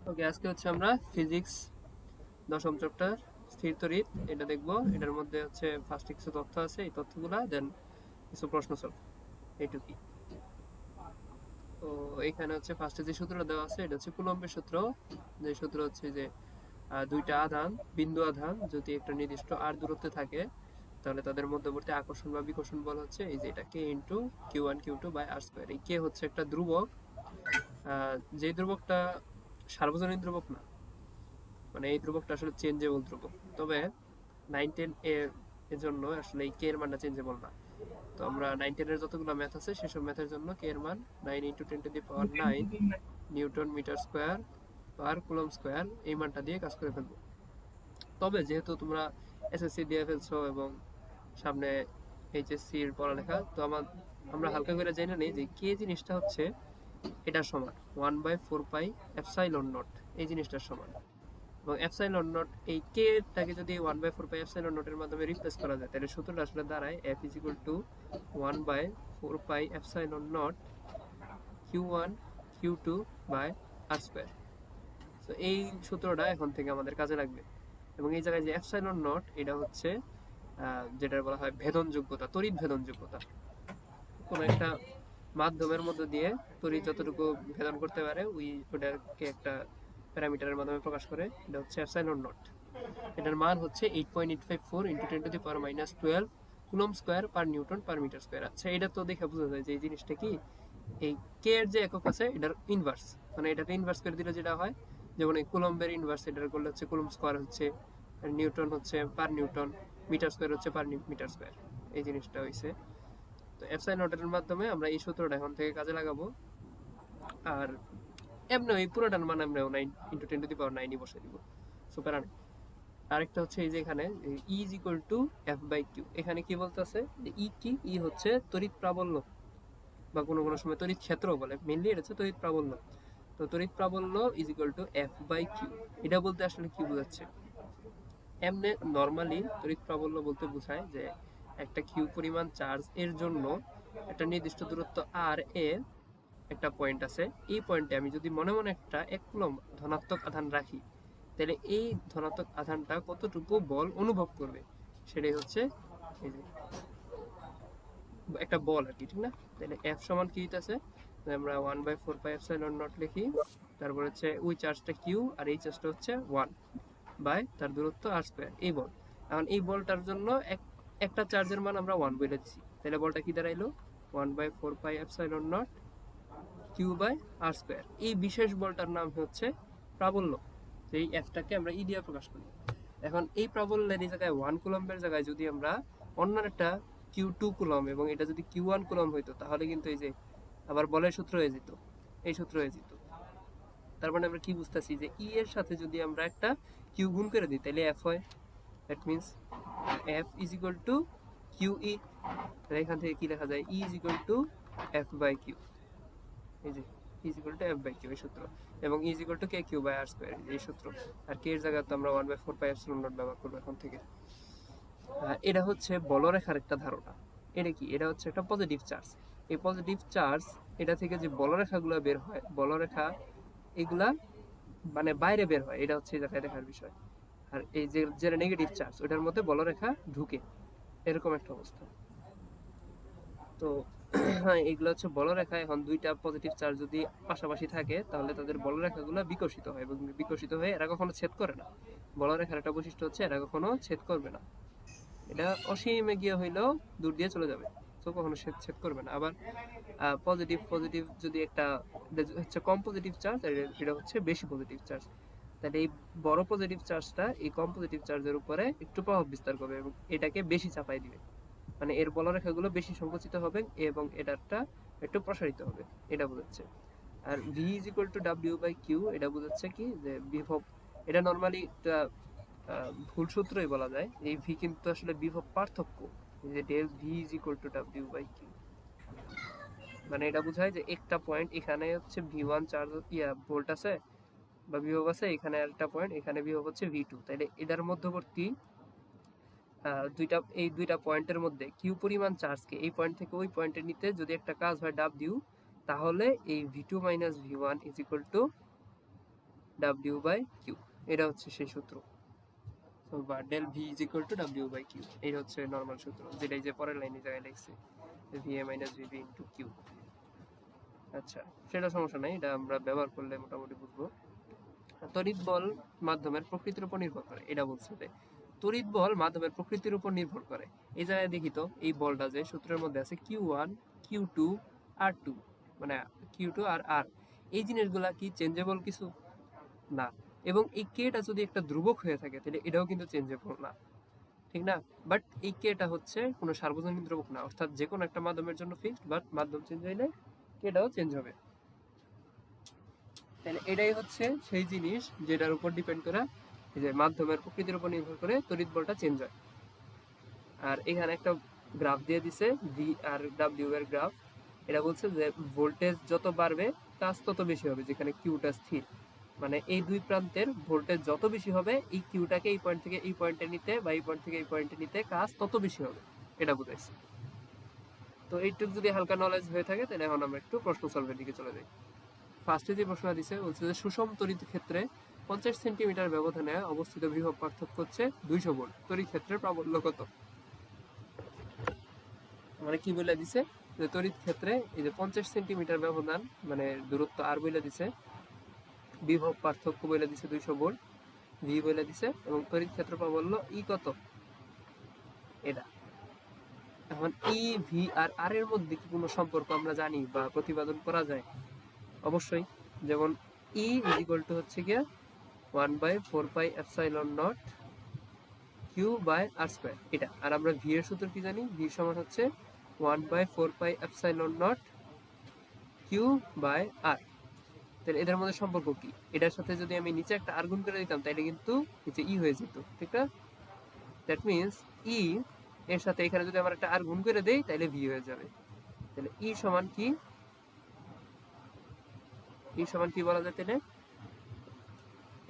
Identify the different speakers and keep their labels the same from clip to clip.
Speaker 1: ওকে, আজকে হচ্ছে আমরা ফিজিক্স দশম চ্যাপ্টার স্থির তড়িৎ এটা দেখবো। এটার মধ্যে হচ্ছে ফার্স্টে কিছু তথ্য আছে, এই তথ্যগুলা দেন কিছু প্রশ্ন সলভ, এইটুকুই। তো এখানে হচ্ছে ফার্স্টে যে সূত্রটা দেওয়া আছে এটা হচ্ছে কুলম্বের সূত্র। যে সূত্র হচ্ছে যে দুইটা আধান, বিন্দু আধান যদি একটা নির্দিষ্ট আর দূরত্বে থাকে তাহলে তাদের মধ্যবর্তী আকর্ষণ বা বিকর্ষণ বল হচ্ছে এই যে এটা কে ইন্টু Q1 Q2/r²। এই কে হচ্ছে একটা ধ্রুবক, যে ধ্রুবকটা সার্বজনীন ধ্রুবক না, মানে এই ধ্রুবকটা আসলে চেঞ্জেবল ধ্রুবক। তবে 9, 10 এর জন্য আসলে এই কে এর মানটা চেঞ্জেবল না। তো আমরা 9, 10 এর যতগুলো ম্যাথ আছে সেসব ম্যাথের জন্য কে এর মান 9 × 10⁻৯ newton metre square per coulomb square, এই মানটা দিয়ে কাজ করে ফেলবো। তবে যেহেতু তোমরা এসএসসি দিয়ে ফেলছো এবং সামনে এইচএসসি এর পড়ালেখা, তো আমরা হালকা করে জেনে নিই যে কে জিনিসটা হচ্ছে এটার সমান 1/4πε0, এই জিনিসটার সমান। এবং এপসাইলন নট, এই কে টাকে যদি 1/4πε0 এর মাধ্যমে রিপ্লেস করা যায় তাহলে সূত্রটা আসলে দাঁড়ায় F = 1/4πε0 Q1 Q2/r²। তো এই সূত্রটা এখন থেকে আমাদের কাজে লাগবে। এবং এই জায়গায় যে এপসাইলন নট, এটা হচ্ছে যেটা বলা হয় ভেদন যোগ্যতা, তড়িৎ ভেদন যোগ্যতা। কোন একটা মাধ্যমের মধ্য দিয়ে তড়িৎ যতটুকু ভেদন করতে পারে ওটাকে একটা প্যারামিটারের মাধ্যমে প্রকাশ করে, এটা হচ্ছে এপসাইলন নট। এটার মান হচ্ছে 8.854 × 10⁻12 coulomb square per newton per metre square. আচ্ছা, এটা তো দেখে বোঝা যায় যে এই জিনিসটা কি, এই কে এর যে একক আছে এটার ইনভার্স, মানে এটাকে ইনভার্স করে দিলে যেটা হয়, যেমন এই কুলম্বের ইনভার্স এটার করলে হচ্ছে কুলম স্কোয়ার হচ্ছে, নিউটন হচ্ছে পার নিউটন, মিটার স্কোয়ার হচ্ছে পার মিটার স্কোয়ার, এই জিনিসটা হয়েছে। তো এপসাইলন নটের মাধ্যমে আমরা এই সূত্রটা এখন থেকে কাজে লাগাবো। আর এমনি এই পুরোটার মান আমরা 9 × 10⁻৯ বসে দিব, সুপার। আরেকটা হচ্ছে এই যে এখানে E = F/Q, এখানে কি বলতেছে যে ই কি, ই হচ্ছে তড়িৎ প্রাবল্য বা কোনো কোনো সময় তড়িৎ ক্ষেত্র বলে, মেইনলি এটা হচ্ছে তড়িৎ প্রাবল্য। তো তড়িৎ প্রাবল্য = F/Q, এটা বলতে আসলে কি বোঝাচ্ছে? এমনি নর্মালি তড়িৎ প্রাবল্য বলতে বোঝায় যে একটা কিউ পরিমাণ চার্জ এর জন্য একটা নির্দিষ্ট দূরত্ব আর এ একটা পয়েন্ট আছে, এই পয়েন্টে আমি যদি মনে মনে একটা 1 কুলম্ব ধনাত্মক আধান রাখি তাহলে এই ধনাত্মক আধানটা কতটুকু বল অনুভব করবে সেটাই হচ্ছে এই যে একটা বল আর কি, ঠিক না? তাহলে এফ সমান কি আছে, আমরা 1/4πε0 লিখি, তারপর হচ্ছে ওই চার্জটা কিউ আর এই চার্জটা হচ্ছে 1 বাই তার দূরত্ব r², এই বল। এখন এই বলটার জন্য একটা চার্জের মান আমরা 1 বলে দিছি, তাহলে বলটা কি দাঁড়াইলো 1/4πε0 Q/r²। এই বিশেষ বলটার নাম হচ্ছে প্রাবল্য। এই এফটাকে আমরা ই দিয়ে প্রকাশ করি। এখন এই প্রাবল্যের এই জায়গায় 1 কুলম্বের জায়গায় যদি আমরা অন্য একটা Q2 কুলম্ব এবং এটা যদি Q1 কুলম্ব হইতো তাহলে কিন্তু এই যে আবার বলের সূত্র হয়ে যেত, এই সূত্র হয়ে যেত। তার মানে আমরা কি বুঝতেছি যে ই এর সাথে যদি আমরা একটা কিউ গুণ করে দিই তাহলে এফ হয়। That means F = QE। এখান থেকে কি লেখা যায়, ই = F/Q, এই যে F/Q এই সূত্র, এবং K/Q/r², এই সূত্র। আর কে এর জায়গায় তো আমরা 1/4πε0 ব্যবহার করবো এখন থেকে। এটা হচ্ছে বলরেখার একটা ধারণা। এটা কি, এটা হচ্ছে একটা পজিটিভ চার্জ। এই পজিটিভ চার্জ এটা থেকে যে বলরেখাগুলো বের হয়, বলরেখা এগুলা মানে বাইরে বের হয়, এটা হচ্ছে এই জায়গায় দেখার বিষয়। আর এই যে যেটা নেগেটিভ চার্জ ওটার মধ্যে বলরেখা ঢুকে, এরকম একটা অবস্থা। তো এগুলো হচ্ছে বলরেখা। এখন দুইটা পজিটিভ চার্জ যদি পাশাপাশি থাকে তাহলে তাদের বলরেখাগুলো বিকশিত হয়, এবং বিকশিত হয়ে এরা কখনো ছেদ করে না। বলরেখার একটা বৈশিষ্ট্য হচ্ছে এরা কখনো ছেদ করবে না, এটা অসীমে গিয়ে হইলেও দূর দিয়ে চলে যাবে, তো কখনো ছেদ করবে না। আবার পজিটিভ পজিটিভ যদি একটা হচ্ছে কম পজিটিভ চার্জ, এটা হচ্ছে বেশি পজিটিভ চার্জ, তাহলে এই বড় পজিটিভ চার্জটা এই কম পজিটিভ চার্জের উপরে একটু প্রভাব বিস্তার করবে এবং এটাকে বেশি চাপাই দিবে, মানে এর বলরেখাগুলো বেশি সংকুচিত হবে এবং এটারটা একটু প্রসারিত হবে, এটা বোঝাচ্ছে। আর V = W/Q, এটা বোঝাচ্ছে কি যে বিভব, এটা নর্মালি ভুল সূত্রই বলা যায়, এই ভি কিন্তু আসলে বিভব পার্থক্য, যে ডেল V = W/Q, মানে এটা বোঝায় যে একটা পয়েন্ট এখানে হচ্ছে V1 চার্জ ভোল্ট আছে বা বিভব আছে, এখানে একটা পয়েন্ট এখানে বিভব হচ্ছে V2, তাহলে এটার মধ্যবর্তী এই দুইটা পয়েন্টের মধ্যে কিউ পরিমাণ চার্জকে এই পয়েন্ট থেকে ওই পয়েন্টে নিতে যদি একটা কাজ হয় W, তাহলে এই V2 - V1 = W by Q, এটা হচ্ছে সেই সূত্র। তো বা del V is equal to W by Q, এই হচ্ছে নর্মাল সূত্র, যেটাই যে পরের লাইনে জায়গায় লিখছি V A minus VB into Q. আচ্ছা, সেটা সমস্যা নাই, এটা আমরা ব্যবহার করলে মোটামুটি বুঝবো। তড়িৎ বল মাধ্যমের প্রকৃতির উপর নির্ভর করে, এটা বলছে যে তড়িৎ বল মাধ্যমের প্রকৃতির উপর নির্ভর করে। এই জায়গায় দেখি তো এই বলটা যে সূত্রের মধ্যে আছে কিউ ওয়ান, কিউ টু, আর টু, মানে কিউ টু আর আর, এই জিনিসগুলা কি চেঞ্জেবল কিছু না, এবং এই কেটা যদি একটা ধ্রুবক হয়ে থাকে তাহলে এটাও কিন্তু চেঞ্জেবল না, ঠিক না? বাট এই কেটা হচ্ছে কোনো সার্বজনীন ধ্রুবক না, অর্থাৎ যে কোনো একটা মাধ্যমের জন্য ফিক্সড, বাট মাধ্যম চেঞ্জ হইলে কেটাও চেঞ্জ হবে। তাহলে এটাই হচ্ছে সেই জিনিস যেটার উপর ডিপেন্ড করা, যে মাধ্যমের প্রকৃতির উপর নির্ভর করে তড়িৎ বলটা চেঞ্জ হয়। আর এখানে একটা গ্রাফ দিয়ে দিছে ভি আর ডাব্লিউ এর গ্রাফ। এটা বলছে যে ভোল্টেজ যত বাড়বে কাজ তত বেশি হবে, যেখানে কিউটা স্থির, মানে এই দুই প্রান্তের ভোল্টেজ যত বেশি হবে এই কিউটাকে এই পয়েন্ট থেকে এই পয়েন্টে নিতে বা এই পয়েন্ট থেকে এই পয়েন্টে নিতে কাজ তত বেশি হবে, এটা বুঝাইছে। তো এইটুকু যদি হালকা নলেজ হয়ে থাকে তাহলে এখন আমরা একটু প্রশ্ন সলভের দিকে চলে যাই। ফার্স্টে যে প্রশ্ন দিছে বলছে যে সুষম তড়িৎ ক্ষেত্রে 50 সেন্টিমিটার ব্যবধানে অবস্থিত বিভব পার্থক্য হচ্ছে 200 ভোল্ট, তড়িৎ ক্ষেত্রের প্রাবল্য কত? মানে কি বলে দিছে যে তড়িৎ ক্ষেত্রে এই যে 50 সেন্টিমিটার ব্যবধান, মানে দূরত্ব আর বলে দিছে, বিভব পার্থক্য বলে দিছে 200 ভোল্ট, ভি বলে দিছে, এবং তড়িৎ ক্ষেত্র প্রাবল্য ই কত, এটা। এখন ই ভি আর আর এর মধ্যে কি কোনো সম্পর্ক আমরা জানি বা প্রতিপাদন করা যায়? অবশ্যই। যেমন ই ইজ ইকুয়াল টু হচ্ছে গিয়ে 1/4πε0 কিউ বাই আর স্কোয়ার, এটা। আর আমরা ভি এর সূত্র কি জানি? ভি সমান হচ্ছে 1/4πε0 কিউ বাই আর। তাহলে এদের মধ্যে সম্পর্ক কি? এটার সাথে যদি আমি নিচে একটা আর গুণ করে দিতাম তাহলে কিন্তু নিচে ই হয়ে যেত, ঠিক না? দ্যাট মিনস ই এর সাথে এখানে যদি আমরা একটা আর গুণ করে দেই তাহলে ভি হয়ে যাবে। তাহলে ই সমান কি, ই সমান কি বলা যায় তাহলে?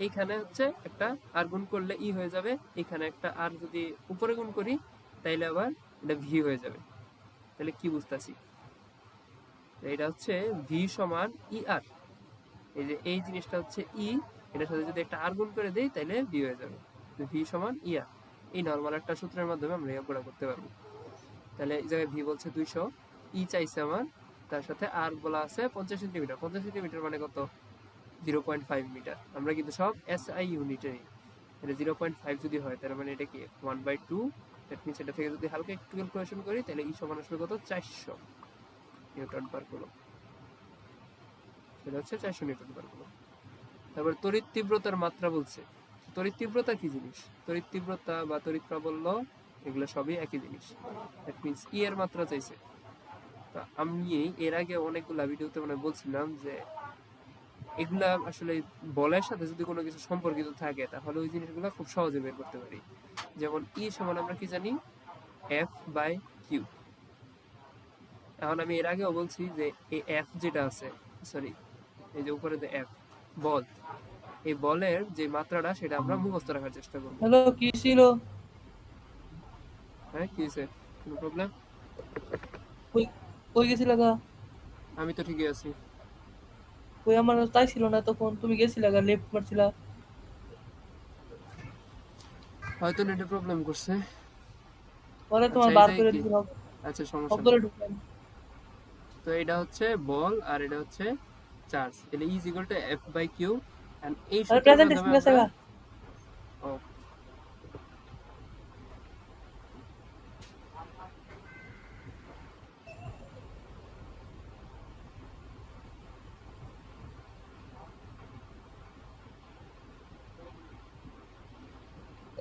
Speaker 1: এইখানে হচ্ছে একটা আর গুণ করলে ই হয়ে যাবে, এখানে একটা আর যদি উপরে গুণ করি তাইলে আবার এটা ভি হয়ে যাবে। তাহলে কি বুঝতেছি? এটা হচ্ছে ভি সমান ই আর, এই যে এই জিনিসটা হচ্ছে ই, এটার সাথে যদি একটা আর গুণ করে দেই তাহলে ভি হয়ে যাবে। ভি সমান ই আর, এই নর্মাল একটা সূত্রের মাধ্যমে আমরা এটা করতে পারবো। তাহলে এই জায়গায় ভি বলছে 200, ই চাইছে আমার, তার সাথে আর বলা আছে 50 সেন্টিমিটার। 50 সেন্টিমিটার মানে কত? 0.5 মিটার। আমরা কিন্তু সব এসআই ইউনিটে নিই। তাহলে 0.5 যদি হয় তার মানে এটা কি 1/2, দ্যাট মিনস এটা থেকে যদি হালকা একটু ক্যালকুলেশন করি তাহলে ই সমান আসলে কত? 400 নিউটন পার কুলম। সেটা হচ্ছে 400 নিউটন পার কুলম। তারপর তড়িৎ তীব্রতার মাত্রা বলছে। তড়িৎ তীব্রতা কি জিনিস? তড়িৎ তীব্রতা বা তড়িৎ প্রাবল্য এগুলো সবই একই জিনিস। দ্যাট মিনস ই এর মাত্রা চাইছে। তো আমি এর আগে অনেকগুলা ভিডিওতে মানে বলছিলাম যে এগুলা আসলে বলের সাথে যদি কোনো কিছু সম্পর্কিত থাকে তাহলে ওই জিনিসগুলো খুব সহজে বের করতে পারি। যেমন ই সমান আমরা কি জানি? F by Q. এখন আমি এর আগেও বলছি যে এই এফ যেটা আছে, সরি, এই যে উপরে যে এফ বল, এই বলের যে মাত্রাটা সেটা আমরা মুখস্থ রাখার চেষ্টা করব।
Speaker 2: হ্যালো, কি ছিল?
Speaker 1: হ্যাঁ, কি হয়েছে? কোনো প্রবলেম?
Speaker 2: কই কই গেছিলা গা?
Speaker 1: আমি তো ঠিকই আছি।
Speaker 2: কই আমার তাই ছিল না তখন, তুমি গেছিলা গা, লেফট মারছিলা।
Speaker 1: হয়তো নেটে প্রবলেম করছে।
Speaker 2: পরে
Speaker 1: আচ্ছা,
Speaker 2: তোমার
Speaker 1: এই
Speaker 2: বার
Speaker 1: যে
Speaker 2: করে
Speaker 1: কি,
Speaker 2: দিছি,
Speaker 1: আচ্ছা সমস্যা
Speaker 2: সবগুলো
Speaker 1: নেই।
Speaker 2: ঢুকলাম।
Speaker 1: তো এটা হচ্ছে বল আর এটা হচ্ছে চার্জ, তাহলে is equal to F by Q. And এই
Speaker 2: আরে
Speaker 1: সূত্রের
Speaker 2: প্রেজেন্টেশন
Speaker 1: মাধ্যমে
Speaker 2: গেছে
Speaker 1: আমরা
Speaker 2: গা।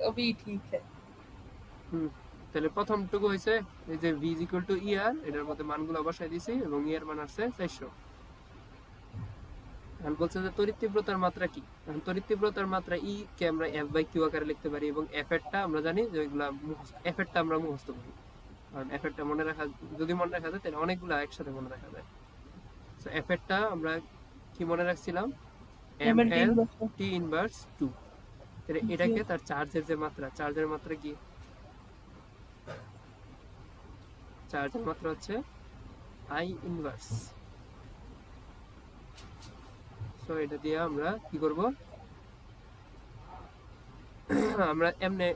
Speaker 2: अभी ठीक है।
Speaker 1: তাহলে প্রথমটুকু হয়েছে এই যে ভি ইজ ইকুয়াল টু ই আর, এটার মধ্যে মানগুলো বসাই দিছি এবং ই এর মান আসছে 400। এখন বলছে যে তড়িৎ তীব্রতার মাত্রা কি? এখন তড়িৎ তীব্রতার মাত্রা ই কে আমরা এফ বাই কিউ আকারে লিখতে পারি, এবং এফ এরটা আমরা জানি যে ওইগুলা এফ এরটা আমরা মুখস্থ করি, কারণ এফ এরটা মনে রাখা, যদি মনে রাখা যায় তাহলে অনেকগুলো একসাথে মনে রাখা যায়। সো এফ এরটা আমরা কি মনে রাখছিলাম? এম
Speaker 2: MLT
Speaker 1: এল
Speaker 2: ইনভার্সন।
Speaker 1: টি ইনভার্স 2। তাহলে এটাকে তার চার্জের যে মাত্রা, চার্জের মাত্রা কি? চার্জের মাত্রা হচ্ছে আই ইনভার্স। সো এটা দিয়ে আমরা কি করব? আমরা এমনি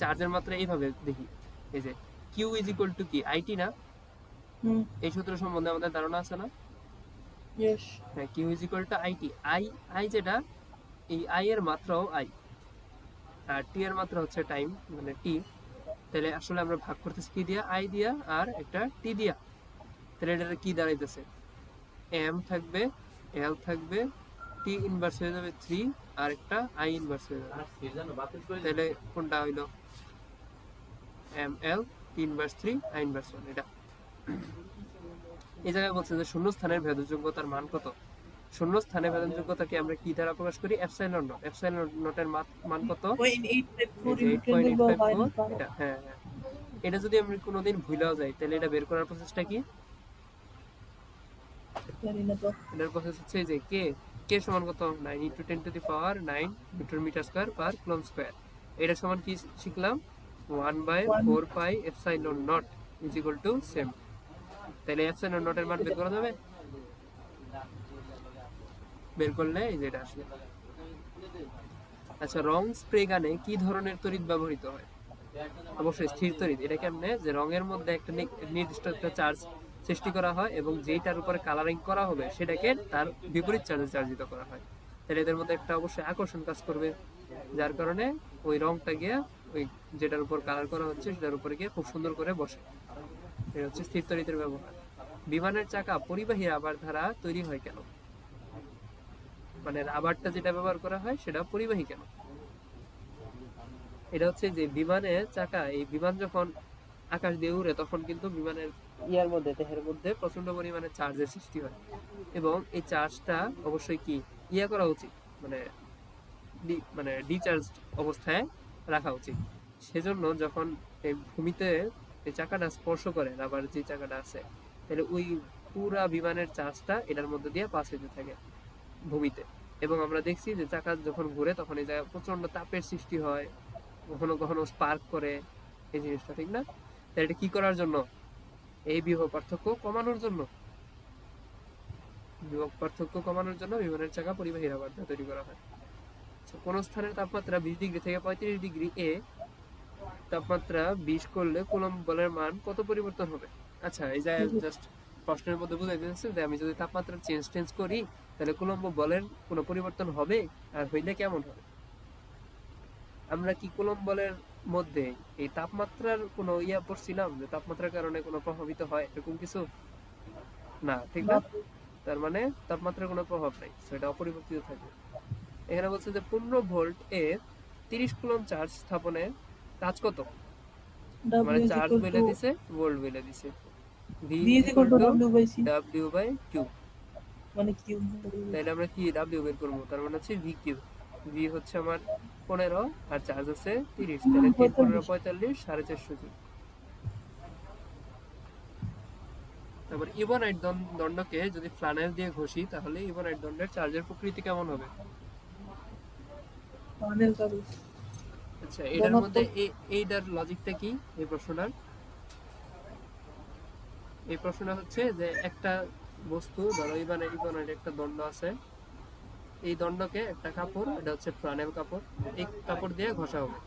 Speaker 1: চার্জের মাত্রা এইভাবে দেখি, এই যে কিউ ইজ ইকুয়াল টু কি আইটি না,
Speaker 2: হুম,
Speaker 1: এই সূত্র সম্বন্ধে আমাদের ধারণা আছে না?
Speaker 2: ইয়েস।
Speaker 1: হ্যাঁ, Q is equal to IT. I I যেটা, এই আই এর মাত্রাও আই, আর টি এর মাত্রা হচ্ছে টাইম মানে টি। তাহলে আসলে আমরা ভাগ করতেছি কি দিয়া, আই দিয়া আর একটা টি দিয়া। তাহলে এটা কি দাঁড়াইতেছে, এম থাকবে, এল থাকবে, টি ইনভার্স হয়ে যাবে 3 আর একটা আই ইনভার্স হয়ে যাবে। তাহলে কোনটা হইলো, M L T inverse 3 I inverse 1। এটা এই জায়গায় বলছে যে শূন্য স্থানের ভেদযোগ্যতার মান কত। শূন্য স্থানে ভেদনযোগ্যতাকে আমরা কি দ্বারা প্রকাশ করি, এপসাইলন নট। এপসাইলন নটের মান কত,
Speaker 2: 0.854
Speaker 1: এই যে
Speaker 2: ইন্টু 10 টু the
Speaker 1: 8.854।
Speaker 2: -12।
Speaker 1: এটা হ্যাঁ হ্যাঁ, এটা যদি আমরা কোনোদিন ভুলেও যাই তাহলে এটা বের করার প্রসেসটা কি,
Speaker 2: জানি না তো।
Speaker 1: এটার প্রসেস হচ্ছে যে কে, কে সমান কত, 9 into 10 to the power 9 newton metre square per coulomb square. এটা সমান কি শিখলাম, 1 by
Speaker 2: 1
Speaker 1: 4 pi epsilon naught is equal to same. তাহলে এপসাইলন নটের মান বের করা যাবে, বের করলে এই যে এটা আসবে। আচ্ছা, রং স্প্রে গানে কি ধরনের তড়িৎ ব্যবহৃত হয়? অবশ্যই স্থির তড়িৎ। এটা কেমনে, যে রঙের মধ্যে একটা নির্দিষ্ট একটা চার্জ সৃষ্টি করা হয় এবং যেইটার উপরে কালারিং করা হবে সেটাকে তার বিপরীত চার্জে চার্জিত করা হয়। তাহলে এদের মধ্যে একটা অবশ্যই আকর্ষণ কাজ করবে, যার কারণে ওই রংটা গিয়ে ওই যেটার উপর কালার করা হচ্ছে সেটার উপরে গিয়ে খুব সুন্দর করে বসে। এটা হচ্ছে স্থির তড়িতের ব্যবহার। বিমানের চাকা পরিবাহী রাবার দ্বারা তৈরি হয় কেন, মানে রাবারটা যেটা ব্যবহার করা হয় সেটা পরিবাহী কেন। এটা হচ্ছে যে বিমানের চাকা, এই বিমান যখন আকাশ দিয়ে উড়ে তখন কিন্তু বিমানের ইয়ার মধ্যে, দেহের মধ্যে প্রচন্ড পরিমাণে চার্জের সৃষ্টি হয় এবং এই চার্জটা অবশ্যই কি ইয়া করা উচিত, মানে ডিচার্জ অবস্থায় রাখা উচিত। সেজন্য যখন এই ভূমিতে এই চাকাটা স্পর্শ করে, রাবার যে চাকাটা আছে, তাহলে ওই পুরা বিমানের চার্জটা এটার মধ্যে দিয়ে পাস হতে থাকে ভূমিতে। এবং আমরা দেখছি যে চাকা যখন ঘুরে তখন এই জায়গায় প্রচন্ড তাপের সৃষ্টি হয়, কখনো কখনো স্পার্ক করে, এই জিনিসটা ঠিক না? তাই এটা কি করার জন্য, এই বিভব পার্থক্য কমানোর জন্য, বিভব পার্থক্য কমানোর জন্য বিমানের চাকা পরিবাহী রাবার দিয়ে তৈরি করা হয়। কোন স্থানের তাপমাত্রা 20 ডিগ্রি থেকে 35 ডিগ্রি এ তাপমাত্রা 20 করলে কুলম্ব বলের মান কত পরিবর্তন হবে? আচ্ছা, এই যে জাস্ট প্রশ্নের মধ্যে বুঝাই দিতেছে যে আমি যদি তাপমাত্রা চেঞ্জ করি তাহলে কুলম্ব বলের কোনো পরিবর্তন হবে, আর হইলে কেমন হবে। আমরা কি কুলম্ব বলের মধ্যে এই তাপমাত্রার কোনো ইয়া পড়ছিলাম যে তাপমাত্রার কারণে কোনো প্রভাবিত হয় এরকম কিছু? না, ঠিক না? তার মানে তাপমাত্রার কোনো প্রভাব নাই, সেটা অপরিবর্তিত থাকবে। এখানে বলছে যে 15 ভোল্ট এ 30 কুলম্ব চার্জ স্থাপনে কাজ কত, মানে
Speaker 2: W is
Speaker 1: চার্জ
Speaker 2: equal
Speaker 1: বলে
Speaker 2: to
Speaker 1: দিছে, ভোল্ট বলে দিছে। V
Speaker 2: V
Speaker 1: is
Speaker 2: is
Speaker 1: equal
Speaker 2: equal to
Speaker 1: to
Speaker 2: W by C,
Speaker 1: W by Q।
Speaker 2: মানে Q।
Speaker 1: তাহলে আমরা কি W বের করবো, তার মানে হচ্ছে VQ। V হচ্ছে আমার 15 আর চার্জ হচ্ছে 30, তাহলে 3 15 45, 450 জুল। তারপর ইবনাইট দণ্ডকে যদি ফ্লানেল দিয়ে ঘষি তাহলে ইবনাইট দণ্ডের চার্জের প্রকৃতি কেমন হবে?
Speaker 2: পানেল কাগজ।
Speaker 1: আচ্ছা, এটার মধ্যে এইটার লজিকটা কি, এই প্রশ্নটার, এই প্রশ্নটা হচ্ছে যে একটা বস্তু ধরো ইবনাইট একটা দণ্ড আছে, এই দণ্ডকে একটা কাপড়, এটা হচ্ছে ফ্লানেল কাপড়, এই কাপড় দিয়ে ঘষা হবে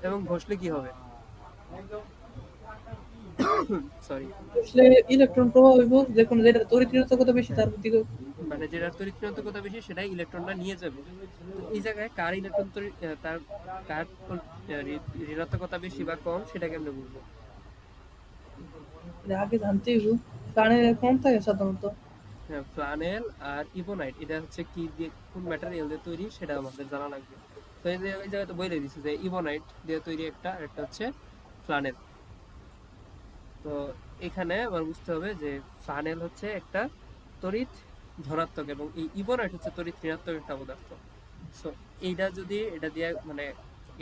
Speaker 1: এবং ঘষলে কি হবে, সরি,
Speaker 2: আসলে ইলেকট্রন প্রবাহ হইব, দেখুন যেটা তড়িৎ বেশি তার দিকে।
Speaker 1: মানে যেটার তড়িৎ বেশি সেটাই ইলেকট্রনটা নিয়ে যাবে। তো এই জায়গায় কার ইলেকট্রন তার কার ঋণাত্মকতা বেশি বা কম সেটাকে আমরা বুঝবো।
Speaker 2: আগে জানতে হইব, প্রাণের কম থাকে সাধারণত।
Speaker 1: হ্যাঁ, ফ্লানেল আর ইবোনাইট এটা হচ্ছে কি দিয়ে, কোন ম্যাটেরিয়াল দিয়ে তৈরি সেটা আমাদের জানা লাগবে। তো এই জায়গায় তো বলে দিচ্ছে যে ইবোনাইট দিয়ে তৈরি একটা, আর একটা হচ্ছে ফ্লানেল। তো এখানে আমার বুঝতে হবে যে ফ্লানেল হচ্ছে একটা তড়িৎ ধনাত্মক এবং এই ইবোনাইট হচ্ছে তড়িৎ ঋণাত্মক একটা পদার্থ। সো এইটা যদি এটা দিয়ে মানে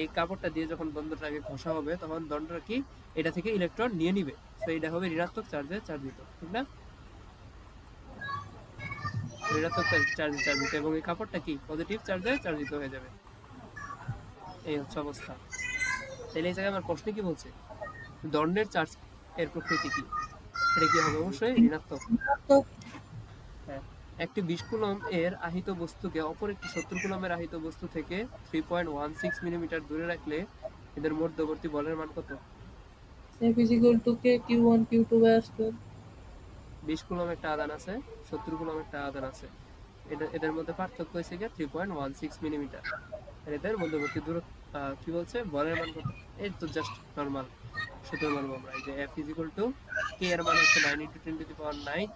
Speaker 1: এই কাপড়টা দিয়ে যখন দণ্ডটাকে ঘষা হবে তখন দণ্ডটা কি এটা থেকে ইলেকট্রন নিয়ে নিবে, তো এটা হবে ঋণাত্মক চার্জে চার্জিত, ঠিক না? ঋণাত্মক চার্জে চার্জিত এবং এই কাপড়টা কি পজিটিভ চার্জে চার্জিত হয়ে যাবে। এই হচ্ছে অবস্থা। তাহলে এই জায়গায় আমার প্রশ্ন কি বলছে, দণ্ডের চার্জ এর প্রকৃতি কি, এটা কি হবে, অবশ্যই ঋণাত্মক।
Speaker 2: তো
Speaker 1: হ্যাঁ, একটি 20 কুলম্ব এর আহিত বস্তুকে অপর একটি 70 কুলম্বের আহিত বস্তু থেকে 3.16 মিলিমিটার দূরে রাখলে এদের মধ্যবর্তী বলের মান কত?
Speaker 2: F is equal to K Q1 Q2 by R square.
Speaker 1: 20 coulomb একটা আধান আছে, 70 কুলম্ব একটা আধান আছে, এদের মধ্যে পার্থক্য হয়েছে গিয়ে 3.16 মিলিমিটার। আর এদের মধ্যবর্তী দূরত্ব কি বলছে, বলের মান কত? এই তো জাস্ট নরমাল সূত্র মানবো আমরা, এই যে F is equal to K এর মান হচ্ছে 9 × 10⁹,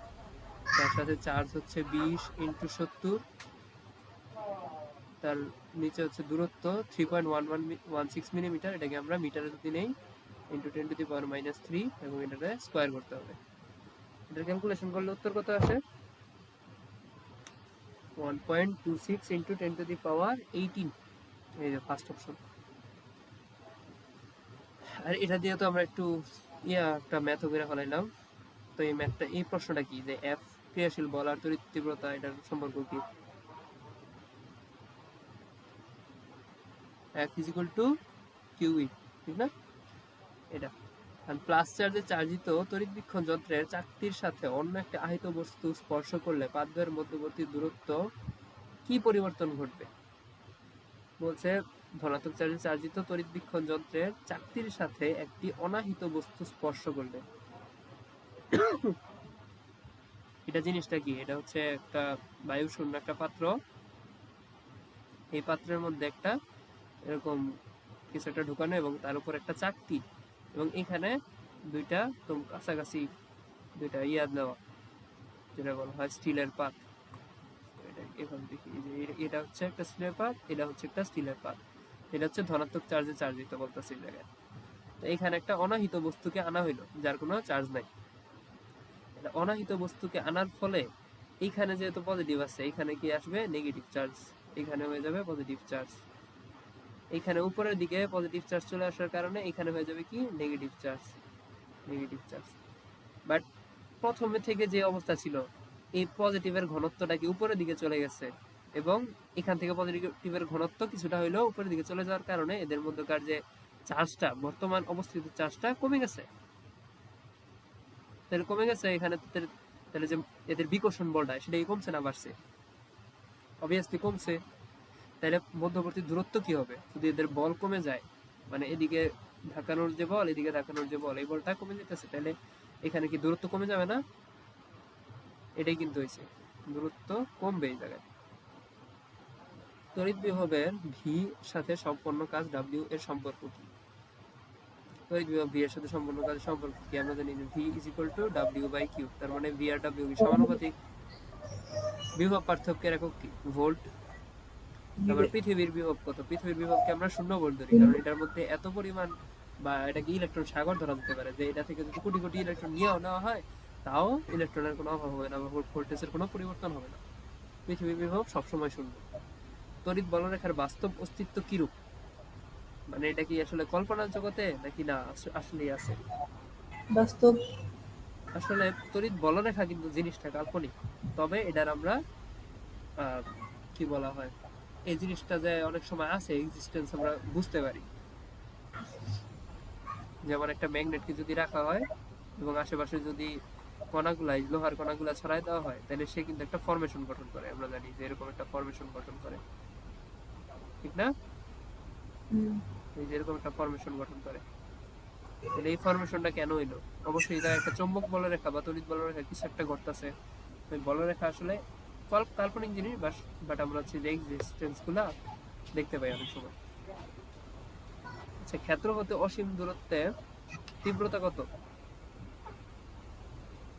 Speaker 1: তার সাথে চার্জ হচ্ছে 20 × 70, তার নিচে হচ্ছে দূরত্ব 3.1116 মিলিমিটার, এটাকে আমরা মিটারে যদি নেই ইন্টু 10⁻³ এবং এটাকে স্কোয়ার করতে হবে। এটার ক্যালকুলেশন করলে উত্তর কত আসে? 1.26 × 10⁻18, এই যে ফার্স্ট অপশন। আর এটা দিয়ে তো আমরা একটু একটা ম্যাথ করে ফেলাইলাম। তো এই ম্যাথটা, এই প্রশ্নটা কি, যে এফ ক্রিয়াশীল বল আর তড়িৎ তীব্রতা, এটার সম্পর্ক কি? F is equal to QE, ঠিক না? এটা প্লাস চার্জে চার্জিত তড়িৎবীক্ষণ যন্ত্রের চাকতির সাথে অন্য একটা আহিত বস্তু স্পর্শ করলে পাতদ্বয়ের মধ্যবর্তী দূরত্ব কি পরিবর্তন ঘটবে? বলছে ধনাত্মক চার্জে চার্জিত তড়িৎবীক্ষণ যন্ত্রের চাকতির সাথে একটি অনাহিত বস্তু স্পর্শ করলে এটা জিনিসটা কি? এটা হচ্ছে একটা বায়ু শূন্য একটা পাত্র, এই পাত্রের মধ্যে একটা এরকম কিছু একটা ঢুকানো এবং তার উপর একটা চাকতি, এবং এখানে দুইটা কাছাকাছি দুইটা দেওয়া, যেটা বলা হয় স্টিলের পাত। এখন দেখি যে এটা হচ্ছে একটা স্টিলের পাত, এটা হচ্ছে একটা স্টিলের পাত, এটা হচ্ছে ধনাত্মক চার্জে চার্জিত বলতেছে এই জায়গায়। তো এখানে একটা অনাহিত বস্তুকে আনা হইলো যার কোনো চার্জ নাই। এটা অনাহিত বস্তুকে আনার ফলে এইখানে যেহেতু পজিটিভ আছে, এখানে কি আসবে? নেগেটিভ চার্জ, এখানে হয়ে যাবে পজিটিভ চার্জ। এখানে উপরের দিকে পজিটিভ চার্জ চলে আসার কারণে এখানে হয়ে যাবে কি? Negative charge, negative charge. But প্রথমে থেকে যে অবস্থা ছিল, এই পজিটিভের ঘনত্বটা কি উপরের দিকে চলে গেছে, এবং এখান থেকে পজিটিভের ঘনত্ব কিছুটা হইলেও উপরের দিকে চলে যাওয়ার কারণে এদের মধ্যকার যে চার্জটা, বর্তমান অবস্থিত চার্জটা কমে গেছে। তাহলে কমে গেছে এখানে, তাহলে যে এদের বিকর্ষণ বলটা সেটা কি কমছে না বাড়ছে? অবভিয়াসলি কমছে। তাহলে মধ্যবর্তী দূরত্ব কি হবে যদি এদের বল কমে যায়? মানে এদিকে ধাকানোর যে বল, এদিকে ধাকানোর যে বল, এই বলটা কমে যেতেছে, তাহলে এখানে কি দূরত্ব কমে যাবে না? এটাই কিন্তু হয়েছে, দূরত্ব কমবে এই জায়গায়। তড়িৎ বিভবের ভি সাথে সম্পন্ন কাজ ডাব্লিউ এর সম্পর্ক কি? তড়িৎ বিভব ভি এর সাথে সম্পন্ন কাজের সম্পর্ক কি? আমরা জানি যে V is equal two W/Q, তার মানে ভি আর ডাব্লিউ কি সমানুপাতিক। বিভব পার্থক্যের একক কি? ভোল্ট। তারপর পৃথিবীর বিভব কত? পৃথিবীর বিভবকে আমরা 0 ভোল্ট ধরি, কারণ এটার মধ্যে এত পরিমাণ, বা এটাকে ইলেকট্রন সাগর ধরা যেতে পারে, যে এটা থেকে যদি কোটি কোটি ইলেকট্রন নিয়েও নেওয়া হয় তাও ইলেকট্রনের কোনো অভাব হবে না, বা ভোল্টেজের কোনো পরিবর্তন হবে না। পৃথিবীর বিভব সবসময় 0। তড়িৎ বলরেখার বাস্তব অস্তিত্ব কিরূপ? মানে এটা কি আসলে কল্পনার জগতে নাকি না আসলেই আছে?
Speaker 2: বাস্তব।
Speaker 1: আসলে তড়িৎ বলরেখা কিন্তু জিনিসটা কাল্পনিক, তবে এটার আমরা কি বলা হয়, এই জিনিসটা যে অনেক সময় আছে, এক্সিস্টেন্স আমরা বুঝতে পারি। যেমন একটা ম্যাগনেটকে যদি রাখা হয় এবং আশেপাশে যদি কণাগুলাই, লোহার কণাগুলা ছড়াই দেওয়া হয়, তাহলে সে কিন্তু একটা ফরমেশন গঠন করে, আমরা জানি যে এরকম একটা ফরমেশন গঠন করে, ঠিক না? এই যে এরকম একটা ফরমেশন গঠন করে, তাহলে এই ফরমেশনটা কেন হইলো? অবশ্যই এটা একটা চৌম্বক বলরেখা বা তড়িৎ বলরেখা কিছু একটা ঘটতেছে। ওই বলরেখা আসলে কাল্পনিক জিনিস, বাট আমরা হচ্ছে যে এক্সিস্টেন্স গুলা দেখতে পাই অনেক সময়। আচ্ছা, ক্ষেত্র হতে অসীম দূরত্বে তীব্রতা কত?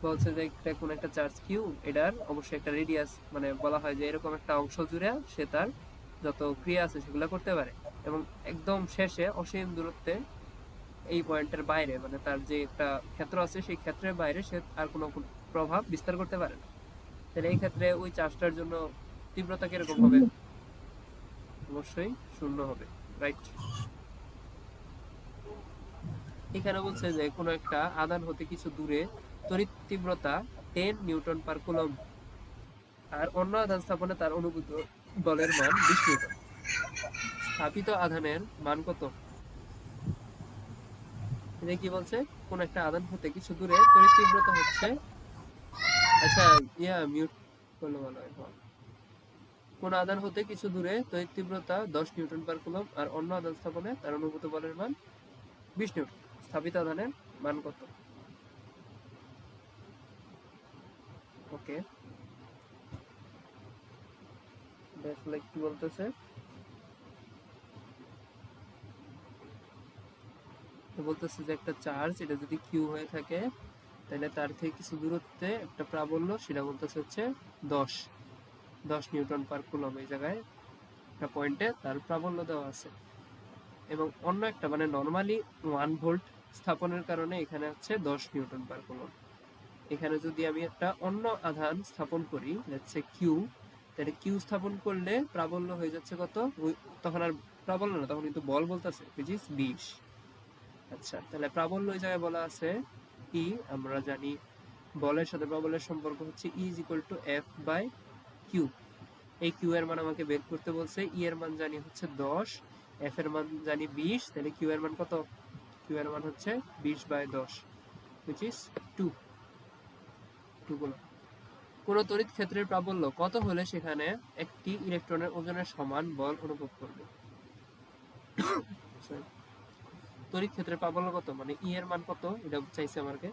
Speaker 1: বলছে যে একটা কোন একটা চার্জ কিউ, এটার অবশ্যই একটা রেডিয়াস, মানে বলা হয় যে এরকম একটা অংশ জুড়ে সে তার যত ক্রিয়া আছে সেগুলো করতে পারে, এবং একদম শেষে অসীম দূরত্বে এই পয়েন্টের বাইরে, মানে তার যে একটা ক্ষেত্র আছে সেই ক্ষেত্রের বাইরে সে আর কোনো প্রভাব বিস্তার করতে পারে না। তাহলে এই ক্ষেত্রে ওই চার্জটার জন্য তীব্রতা কিরকম হবে? অবশ্যই 0 হবে, রাইট। এখানে বলছে যে কোনো একটা আধান হতে কিছু দূরে তড়িৎ তীব্রতা 10 নিউটন পার কুলম্ব, আর অন্য আধান স্থাপনে তার অনুভূত বলের মান 20 নিউটন। স্থাপিত আধানের মান কত? এটা কি বলছে? কোন একটা আধান হতে কিছু দূরে তড়িৎ তীব্রতা হচ্ছে, আচ্ছা মিউট করলে ভালো হয়। হ্যাঁ। কোন আধান হতে কিছু দূরে তড়িৎ তীব্রতা 10 নিউটন পার কুলম্ব আর অন্য আধান স্থাপনে তার অনুভূত বলের মান 20 নিউটন। স্থাপিত আধানের মান কত? ওকে, আসলে কি বলতেছে? বলতেছে যে একটা চার্জ, এটা যদি কিউ হয়ে থাকে তাহলে তার থেকে কিছু দূরত্বে একটা প্রাবল্য, সেটা বলতেছে হচ্ছে 10 10 নিউটন পার কুলম্ব। এই জায়গায় একটা পয়েন্টে তার প্রাবল্য দেওয়া আছে। এবং অন্য একটা মানে নর্মালি 1 ভোল্ট স্থাপনের কারণে এখানে হচ্ছে 10 নিউটন পার কুলম্ব। এখানে যদি আমি একটা অন্য আধান স্থাপন করি, লেটস সে কিউ, তাহলে কিউ স্থাপন করলে প্রাবল্য হয়ে যাচ্ছে কত? তখন আর প্রাবল্য না, তখন কিন্তু বল বলতেছে, হুইচ ইজ 20। আচ্ছা, তাহলে প্রাবল্য ওই জায়গায় বলা আছে ই। আমরা জানি বলের সাথে প্রাবল্যের সম্পর্ক হচ্ছে E is equal to F by Q. এই কিউ এর মান আমাকে বের করতে বলছে। ই এর মান জানি হচ্ছে 10, এফ এর মান জানি 20, তাহলে কিউ এর মান কত? কিউ এর মান হচ্ছে 20/10, which is 2 গুলো। কোন তড়িৎ ক্ষেত্রের প্রাবল্য কত হলে সেখানে একটি ইলেকট্রনের ওজনের সমান বল অনুভব করবে? Sorry, তড়িৎ ক্ষেত্রের প্রাবল্য কত মানে ই এর মান কত এটা চাইছে আমাকে।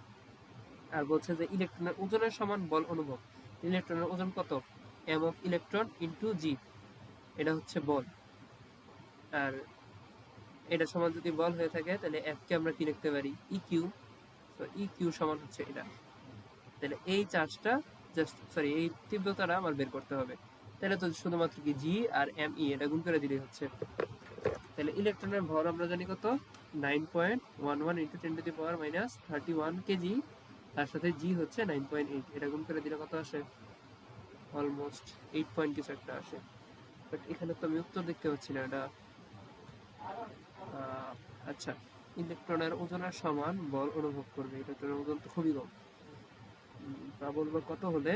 Speaker 1: আর বলছে যে ইলেকট্রনের ওজনের সমান বল অনুভব। ইলেকট্রনের ওজন কত? এম অফ ইলেকট্রন ইনটু জি, এটা হচ্ছে বল। আর এটা সমান যদি বল হয়ে থাকে তাহলে এফ কে আমরা কি লিখতে পারি? E Q. তো ই কিউ সমান হচ্ছে এটা। তাহলে এই চার্জটা জাস্ট সরি এই তীব্রতাটা আমার বের করতে হবে। তাহলে তো শুধুমাত্র কি জি আর এম ই এটা গুণ করে দিলেই হচ্ছে। তাহলে ইলেকট্রনের ভর আমরা জানি কত? 9.11 ইন্টু 10⁻31 কেজি। তার সাথে জি হচ্ছে 9.8, এটা গুণ করে দিলে কত আসে? অলমোস্ট 8 পয়েন্ট কিছু একটা আসে। বাট এখানে তো আমি উত্তর দেখতে পাচ্ছি না এটা। আচ্ছা, ইলেকট্রনের ওজনের সমান বল অনুভব করবে। ইলেকট্রনের ওজন তো খুবই কম। প্রাবল্য কত হলে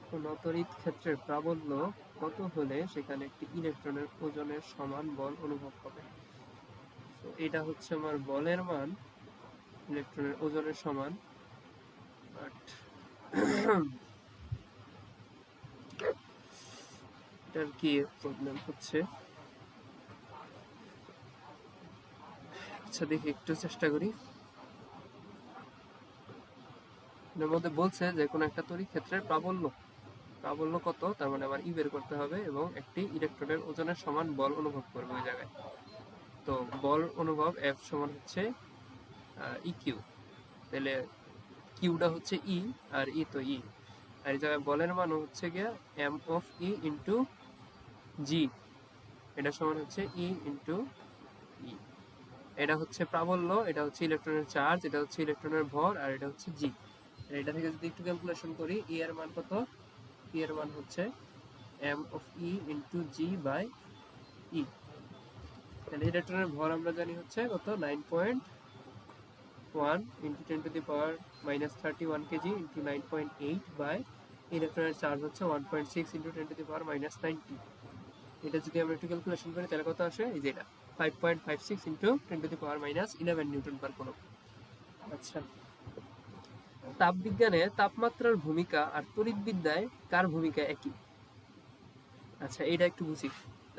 Speaker 1: কোন তড়িৎ ক্ষেত্রের প্রাবল্য কত হলে সেখানে একটি ইলেকট্রনের ওজনের সমান বল অনুভব হবে? তো এটা হচ্ছে আমার বলের মান ইলেকট্রনের ওজনের সমান। বাট এটার কি প্রবলেম হচ্ছে? আচ্ছা দেখি, একটু চেষ্টা করি। এর মধ্যে বলছে যে কোনো একটা তড়িৎ ক্ষেত্রের প্রাবল্য প্রাবল্য কত, তার মানে আমার ই বের করতে হবে এবং একটি ইলেকট্রনের ওজনের সমান বল অনুভব করবে ওই জায়গায়। তো বল অনুভব এফ সমান হচ্ছে ই কিউ। তাহলে কিউটা হচ্ছে ই আর ই তো ই, আর এই জায়গায় বলের মান হচ্ছে গিয়া এম অফ ই ইন্টু জি, এটা সমান হচ্ছে ই ইন্টু ই। এটা হচ্ছে প্রাবল্য, এটা হচ্ছে ইলেকট্রনের চার্জ, এটা হচ্ছে ইলেকট্রনের ভর, আর এটা হচ্ছে জি। এটা থেকে যদি একটু ক্যালকুলেশন করি, ই এর মান কত? ই এর মান হচ্ছে M of E into G by E. তাহলে ইলেকট্রনের ভর আমরা জানি হচ্ছে কত? 9.1 ইন্টু 10⁻31 কেজি ইন্টু 9.8 বাই ইলেকট্রনের চার্জ হচ্ছে 1.6 ইন্টু 10⁻90। এটা যদি আমরা একটু ক্যালকুলেশন করি তাহলে কত আসে? এই যে এটা 5.56 ইন্টু 10⁻11 নিউটন পার কুলম্ব। আচ্ছা, তাপবিজ্ঞানে তাপমাত্রার ভূমিকা আর তড়িৎবিদ্যায় কার ভূমিকা একই? আচ্ছা, এটা একটু বুঝি।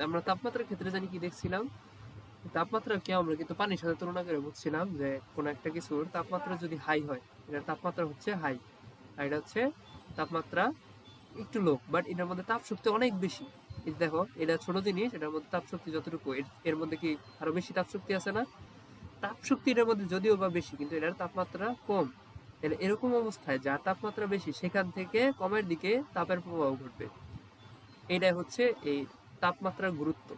Speaker 1: আমরা তাপমাত্রার ক্ষেত্রে জানি কি দেখছিলাম, তাপমাত্রাকে আমরা কিন্তু পানির সাথে তুলনা করে বুঝছিলাম যে কোনো একটা কিছুর তাপমাত্রা যদি হাই হয়, এটার তাপমাত্রা হচ্ছে হাই, আর এটা হচ্ছে তাপমাত্রা একটু লো, বাট এটার মধ্যে তাপ শক্তি অনেক বেশি। এই দেখো, এটা ছোট জিনিস, এটার মধ্যে তাপ শক্তি যতটুকু, এর মধ্যে কি আরো বেশি তাপ শক্তি আছে না? তাপ শক্তি এটার মধ্যে যদিও বা বেশি, কিন্তু এটার তাপমাত্রা কম। তাহলে এরকম অবস্থায় যার তাপমাত্রা বেশি সেখান থেকে কমের দিকে তাপের প্রবাহ ঘটবে। এটাই হচ্ছে এই তাপমাত্রার গুরুত্ব।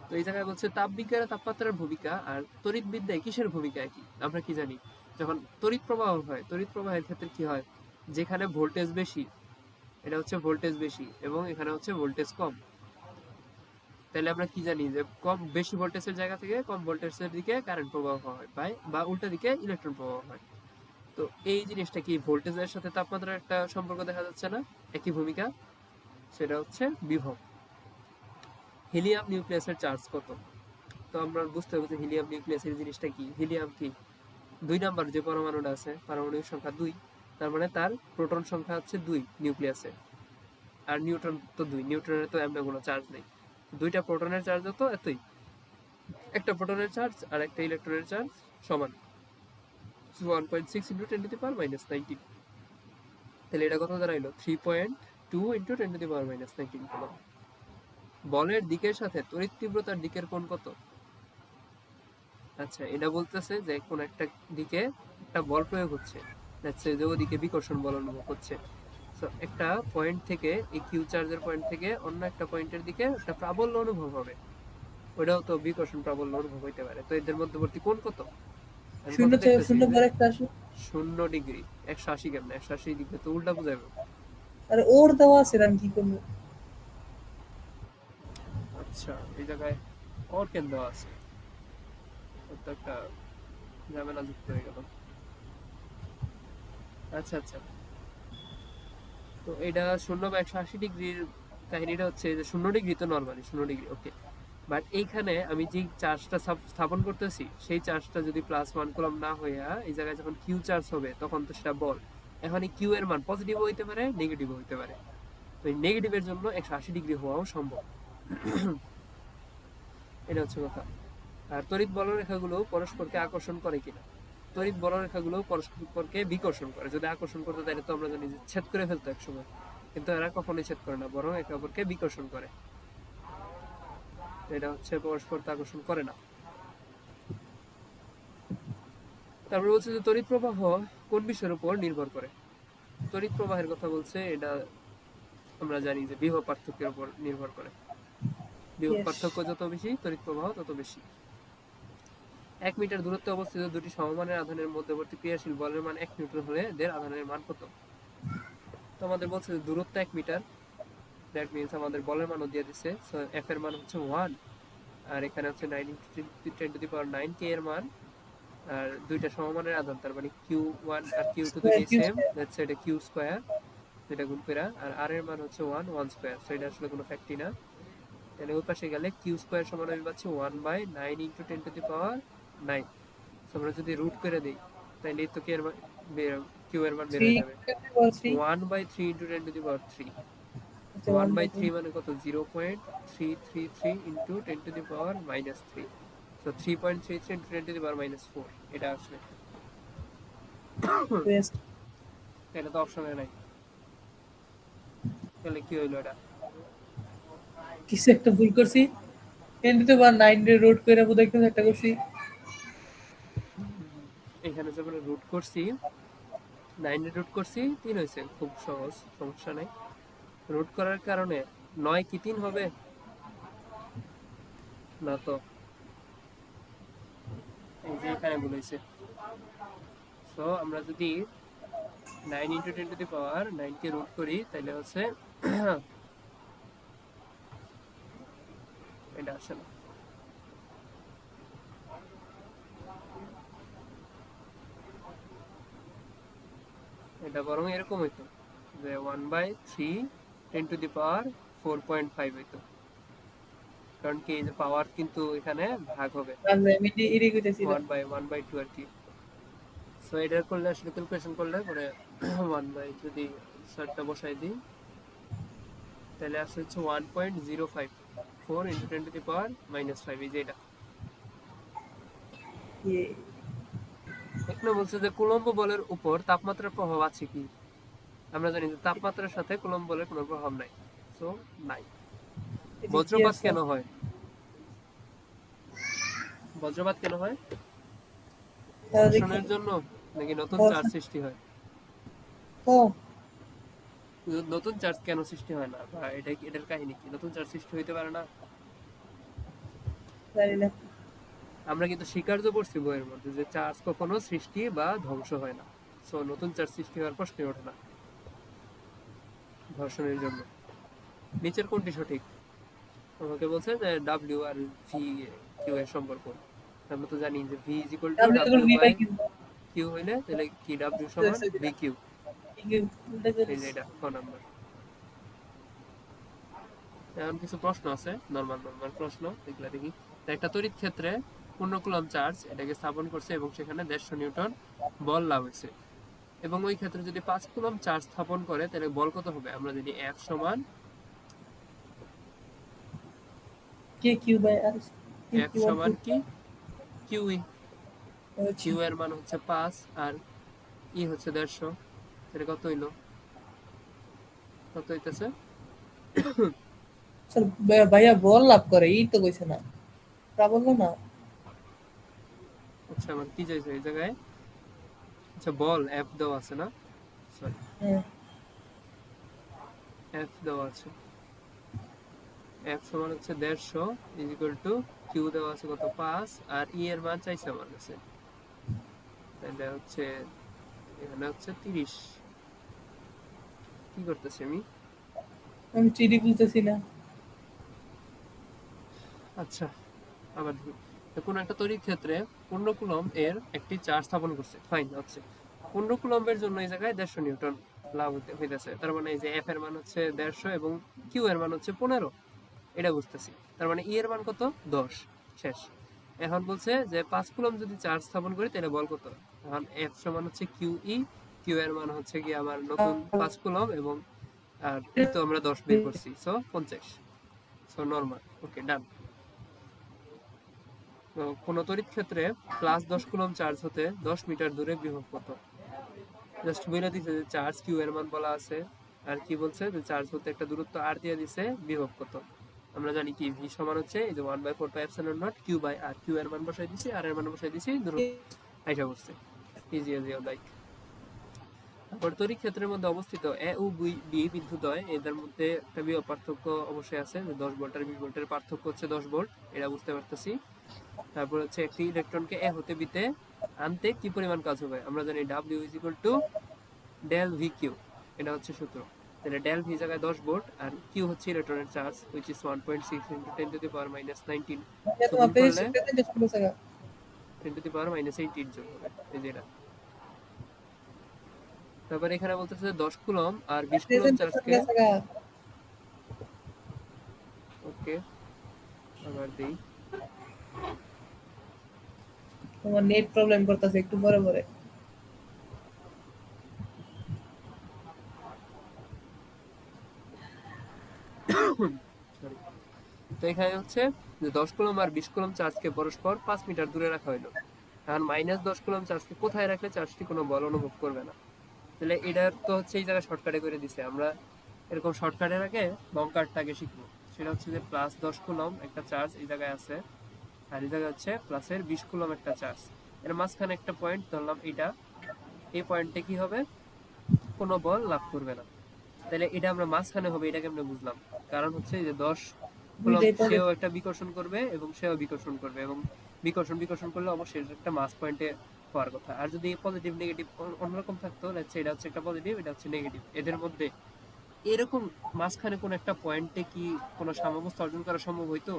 Speaker 1: তো এই জায়গায় বলছে তাপবিজ্ঞানে তাপমাত্রার ভূমিকা আর তড়িৎবিদ্যায় কিসের ভূমিকা একই? আমরা কি জানি, যখন তড়িৎ প্রবাহ হয়, তড়িৎ প্রবাহের ক্ষেত্রে কি হয়? যেখানে ভোল্টেজ বেশি, এটা হচ্ছে ভোল্টেজ বেশি, এবং এখানে হচ্ছে ভোল্টেজ কম। তাহলে আমরা কি জানি যে বেশি ভোল্টেজের জায়গা থেকে কম ভোল্টেজের দিকে কারেন্ট প্রবাহ হয়, বা উল্টা দিকে ইলেকট্রন প্রবাহ হয়। তো এই জিনিসটা কি ভোল্টেজের সাথে তাপমাত্রার একটা সম্পর্ক দেখা যাচ্ছে না? একই ভূমিকা, সেটা হচ্ছে বিভব। হিলিয়াম নিউক্লিয়াসের চার্জ কত? তো আমরা বুঝতে হবে যে হিলিয়াম নিউক্লিয়াসের জিনিসটা কি। হিলিয়াম কি? 2 নাম্বার যে পরমাণুটা আছে পারমাণবিক সংখ্যা 2, তার মানে তার প্রোটন সংখ্যা হচ্ছে 2 নিউক্লিয়াসে। আর নিউট্রন তো 2, নিউট্রনের তো এমনি কোনো চার্জ নেই। দুইটা প্রোটনের চার্জ তো এতই, একটা প্রোটনের চার্জ আর একটা ইলেকট্রনের চার্জ সমান 1.6 into 10 to the power minus 19। তাহলে এটা কত দাঁড়াইলো 3.2 into 10 to the power minus 19 coulomb. বলের দিকের সাথে তড়িৎ তীব্রতার দিকের কোণ কত? আচ্ছা, এটা বলতেছে যে কোন একটা দিকে একটা বল প্রয়োগ হচ্ছে, যাচ্ছে যে ওদিকে বিকর্ষণ বল অনুভব হচ্ছে। তো একটা পয়েন্ট থেকে, এই কিউ চার্জের পয়েন্ট থেকে অন্য একটা পয়েন্টের দিকে একটা প্রাবল্য অনুভব হবে, ওটাও তো বিকর্ষণ প্রাবল্য অনুভব হইতে পারে। তো এদের মধ্যবর্তী কোণ কত? আমি
Speaker 2: শূন্য
Speaker 1: কত
Speaker 2: থেকে
Speaker 1: দেখতেছি
Speaker 2: শূন্য
Speaker 1: যে
Speaker 2: পর একটা আসে।
Speaker 1: 0 ডিগ্রি। 180 কেমনে? 180 ডিগ্রি তো উল্টা বুঝাইবো।
Speaker 2: আরে ওর দেওয়া আছে, আমি কি করবো?
Speaker 1: আচ্ছা, এই জায়গায় ওর কেন দেওয়া আছে? ওর তো একটা ঝামেলা যুক্ত হয়ে গেল। আচ্ছা আচ্ছা, তো এটা 0 বা 180 ডিগ্রির কাহিনীটা হচ্ছে যে 0 ডিগ্রি তো নরমালি 0 ডিগ্রি, ওকে। বাট এইখানে আমি যে চার্জটা স্থাপন করতেছি সেই চার্জটা যদি +1 কুলম্ব না হইয়া এই জায়গায় যখন কিউ চার্জ হবে তখন তো সেটা বল। এখন এই কিউ এর মান পজিটিভ হইতে পারে, নেগেটিভ হইতে পারে। তো এই নেগেটিভের জন্য 180 ডিগ্রি হওয়াও সম্ভব। এটা হচ্ছে কথা। আর তড়িৎ বলরেখাগুলো পরস্পরকে আকর্ষণ করে কিনা? তড়িৎ বলরেখাগুলো পরস্পরকে বিকর্ষণ করে। যদি আকর্ষণ করতে তাহলে তো আমরা জানি যে ছেদ করে ফেলতো একসময়, কিন্তু এরা কখনোই ছেদ করে না, বরং একে অপরকে বিকর্ষণ করে। এটা হচ্ছে পরস্পরকে আকর্ষণ করে না। তারপর বলছে যে তড়িৎ প্রবাহ কোন বিষয়ের উপর নির্ভর করে? তড়িৎ প্রবাহের কথা বলছে, এটা আমরা জানি যে বিভব পার্থক্যের উপর নির্ভর করে। বিভব
Speaker 2: Yes.
Speaker 1: পার্থক্য যত বেশি তড়িৎ প্রবাহ তত বেশি। 1 মিটার দূরত্বে অবস্থিত দুটি সমমানের আধানের মধ্যবর্তী ক্রিয়াশীল বলের মান 1 নিউটন হলে এদের আধানের মান কত? তো আমাদের বলছে যে দূরত্ব 1 মিটার, দ্যাট মিন্স আমাদের বলের মানও দিয়ে দিচ্ছে। সো এফ এর মান হচ্ছে 1, আর এখানে হচ্ছে 9 × 10 টু দি পাওয়ার 9 কে এর মান। আর দুইটা সমমানের আধান, তার মানে Q1 আর Q2
Speaker 2: Square,
Speaker 1: দুইটাই
Speaker 2: Q
Speaker 1: সেম,
Speaker 2: square.
Speaker 1: দ্যাটস এটা Q স্কয়ার, যেটা গুণ কইরা। আর R এর মান হচ্ছে 1, 1 স্কয়ার, সো এটা আসলে কোনো ফ্যাক্টই না। তাহলে ওই পাশে গেলে Q স্কয়ার সমান আমি পাচ্ছি 1/9 × 10 টু দি পাওয়ার 9। সো আমরা যদি রুট করে দেই তাহলে তো কি এর মান Q এর মান বের হয়ে
Speaker 2: 3
Speaker 1: যাবে
Speaker 2: 3
Speaker 1: 1/3 × 10 টু দি পাওয়ার 3।
Speaker 2: আচ্ছা
Speaker 1: 1/3
Speaker 2: 1/3
Speaker 1: মানে কত? 0.333 into 10 to the power -3। So 3.33 into 10 to the power -4 এটা আসলে।
Speaker 2: বেস্ট।
Speaker 1: এটা তো অপশনে নাই, তাহলে কি হইলো এটা?
Speaker 2: কিছু একটা ভুল করছি। 10 to the power 9 রে রোড কইরা বোধহয় কিছু একটা করছি।
Speaker 1: এখানে যখন রুট করছি 9 এ রুট করছি 3 হয়েছে, খুব সহজ, সমস্যা নাই। রুট করার কারণে 9 কি 3 হবে? না তো, এই যে এখানে বলেছে। সো আমরা যদি 9 × 10 to the power 9 K root করি তাহলে হচ্ছে এটা আসে না। এটা বরং এরকম হইতো যে 1/3 10 টু দি পাওয়ার 4.5 হইতো, কারণ কি এই যে পাওয়ার কিন্তু এখানে ভাগ হবে
Speaker 2: আর আমি এডি কইতেছিলাম।
Speaker 1: 1/2 আর কি। সো এটা করলে আসলে ক্যালকুলেশন করলে পরে 1 যদি আনসারটা বসাই দিই তাহলে আসলে হচ্ছে 1.054 ইন্টু 10 টু দি পাওয়ার -5, এই যে এটা।
Speaker 2: ইয়ে
Speaker 1: এখানে বলছে যে কুলম্ব বলের উপর তাপমাত্রার প্রভাব আছে কি? আমরা জানি যে তাপমাত্রার সাথে কুলম্ব বলের কোনো প্রভাব নাই, সো নাই।
Speaker 2: এটা কি
Speaker 1: বজ্রপাত
Speaker 2: আছে?
Speaker 1: কেন হয়? বজ্রপাত কেন হয়?
Speaker 2: তাহলে দেখি।
Speaker 1: ঘর্ষণের জন্য নাকি নতুন চার্জ
Speaker 2: ঘর্ষণ।
Speaker 1: সৃষ্টি হয়?
Speaker 2: ও
Speaker 1: নতুন চার্জ কেন সৃষ্টি হয় না, বা এটা এটার কাহিনী কি? নতুন চার্জ সৃষ্টি হইতে পারে না?
Speaker 2: জানি না।
Speaker 1: আমরা কিন্তু স্বীকার্য করছি বইয়ের মধ্যে যে চার্জ কখনো সৃষ্টি বা ধ্বংস হয় না। সো নতুন চার্জ সৃষ্টি হওয়ার প্রশ্নই ওঠে না ঘর্ষণের জন্য। নিচের কোনটি সঠিক? আমাকে বলছে যে ডাব্লিউ আর ভি কিউ এর সম্পর্ক। আমরা তো জানি যে ভি ইজ ইকুয়াল টু
Speaker 2: আমি তো
Speaker 1: W
Speaker 2: V
Speaker 1: by
Speaker 2: by Q.
Speaker 1: Q হইলে তাহলে কি ডাব্লিউ সমান ভি কিউ। এই যে এটা ক নাম্বার। এখন কিছু প্রশ্ন আছে, নরমাল নরমাল প্রশ্ন, এগুলা দেখি। তো একটা তড়িৎ ক্ষেত্রে 15 কুলম্ব চার্জ এটাকে স্থাপন করছে এবং সেখানে 150 নিউটন বল লাভ হয়েছে। এবং ওই ক্ষেত্রে যদি 5 কুলম্ব চার্জ স্থাপন করে তাহলে বল কত হবে? আমরা জানি F সমান
Speaker 2: K Q by R
Speaker 1: F
Speaker 2: Q one
Speaker 1: সমান
Speaker 2: কিউ
Speaker 1: কি QE।
Speaker 2: আচ্ছা
Speaker 1: কিউ এর মান হচ্ছে 5 আর ই হচ্ছে 150। এটা কত হইলো? কত হইতেছে?
Speaker 2: স্যার ভাইয়া বল লাভ করে এই তো কইছে না তা বললো না
Speaker 1: আচ্ছা আমার কি চাইছে এই জায়গায়? আচ্ছা বল F দেওয়া আছে না? সরি,
Speaker 2: হ্যাঁ
Speaker 1: F দেওয়া আছে। F সমান হচ্ছে 150 ইজ ইকুয়াল টু কিউ দেওয়া আছে কত 5 আর ই এর মান চাইছে আমার কাছে। তাহলে হচ্ছে এখানে হচ্ছে 30। কি করতেছি আমি?
Speaker 2: আমি চিডি বুঝতেছি না
Speaker 1: আচ্ছা আবার দেখি। তো কোন একটা তড়িৎ ক্ষেত্রে 15 কুলম্ব এর একটি চার্জ স্থাপন করছে, ফাইন হচ্ছে 15 কুলম্বের জন্য এই জায়গায় 150 নিউটন লাভ হইতেছে। তার মানে এই যে এফ এর মান হচ্ছে 150 এবং কিউ এর মান হচ্ছে 15, এটা বুঝতেছি। তার মানে ই এর মান কত? 10। শেষ। এখন বলছে যে 5 কুলম্ব যদি চার্জ স্থাপন করি তাহলে বল কত? এখন এফ সমান হচ্ছে কিউ ই, কিউ এর মান হচ্ছে কি আমার নতুন 5 কুলম্ব এবং আর ই তো আমরা 10 বের করছি, সো 50। সো নরমাল, ওকে ডান। তো কোন তড়িৎ ক্ষেত্রে +10 কুলম্ব চার্জ হতে 10 মিটার দূরে বিভব কত? জাস্ট বলে দিছে যে চার্জ কিউ এর মান বলা আছে আর কি বলছে যে চার্জ হতে একটা দূরত্ব আর দিয়ে দিছে, বিভব কত? আমরা জানি কি ভি সমান হচ্ছে এই যে 1/4πε0 কিউ বাই আর, কিউ এর মান বসাই দিছি আর এর মান বসাই দিছি, দূরত্ব আইসা করছে। Easy easy like. তারপর তড়িৎ ক্ষেত্রের মধ্যে অবস্থিত এ ও বি বিদ্যুৎদ্বয়, এদের মধ্যে একটা বিভব পার্থক্য অবশ্যই আছে, যে 10 ভোল্ট আর 20 ভোল্টের পার্থক্য হচ্ছে 10 ভোল্ট, এটা বুঝতে পারতেছি। তারপর হচ্ছে একটি ইলেকট্রনকে এ হতে বিতে আনতে কি পরিমাণ কাজ হবে? আমরা জানি W is equal to del V Q, এটা হচ্ছে সূত্র। তাহলে ডেল ভি জায়গায় 10 ভোল্ট আর কিউ হচ্ছে ইলেকট্রনের charge which is 1.6 into 10 to the power minus 19।
Speaker 2: ভাইয়া
Speaker 1: সো
Speaker 2: তোমার
Speaker 1: গুণ করলে
Speaker 2: প্রেজেন্টেশন বসে
Speaker 1: 10 to the power minus 18 joule হবে, এই যে এটা। তারপর এখানে বলতেছে 10 কুলম্ব আর 20 কুলম্ব
Speaker 2: প্রেজেন্টেশন
Speaker 1: চার্জকে,
Speaker 2: গেছে গা
Speaker 1: ওকে আবার দেই।
Speaker 2: তোমার নেট প্রবলেম করতেছে একটু পরে পরে
Speaker 1: সরি। তো এখানে হচ্ছে যে 10 কুলম্ব আর 20 কুলম্ব চার্জকে পরস্পর 5 মিটার দূরে রাখা হলো। এখন -10 কুলম্ব চার্জকে কোথায় রাখলে চার্জটি কোনো বল অনুভব করবে না? তাহলে এটার তো হচ্ছে এই জায়গায় শর্টকাটে করে দিছে। আমরা এরকম শর্টকাটের আগে বঙ্কারটা আগে শিখবো। সেটা হচ্ছে যে +10 কুলম্ব একটা চার্জ এই জায়গায় আছে আর এই জায়গায় হচ্ছে প্লাসের 20 কুলম্ব একটা চার্জ, এর মাঝখানে একটা পয়েন্ট ধরলাম এটা। এই পয়েন্টে কি হবে? কোনো বল লাভ করবে না। তাহলে এটা আমরা মাঝখানে হবে, এটা কেমনে বুঝলাম? কারণ হচ্ছে যে 10 কুলম্ব
Speaker 2: দুইটাই
Speaker 1: সেও
Speaker 2: পজিটিভ
Speaker 1: একটা বিকর্ষণ করবে এবং সেও বিকর্ষণ করবে এবং বিকর্ষণ বিকর্ষণ করলে অবশ্যই এটা একটা মাস পয়েন্টে হওয়ার কথা। আর যদি পজিটিভ নেগেটিভ অন্যরকম থাকতো, লেটস সে এটা হচ্ছে একটা পজিটিভ, এটা হচ্ছে নেগেটিভ, এদের মধ্যে এরকম মাঝখানে কোন একটা পয়েন্টে কি কোনো সাম্যাবস্থা অর্জন করা সম্ভব হইতো?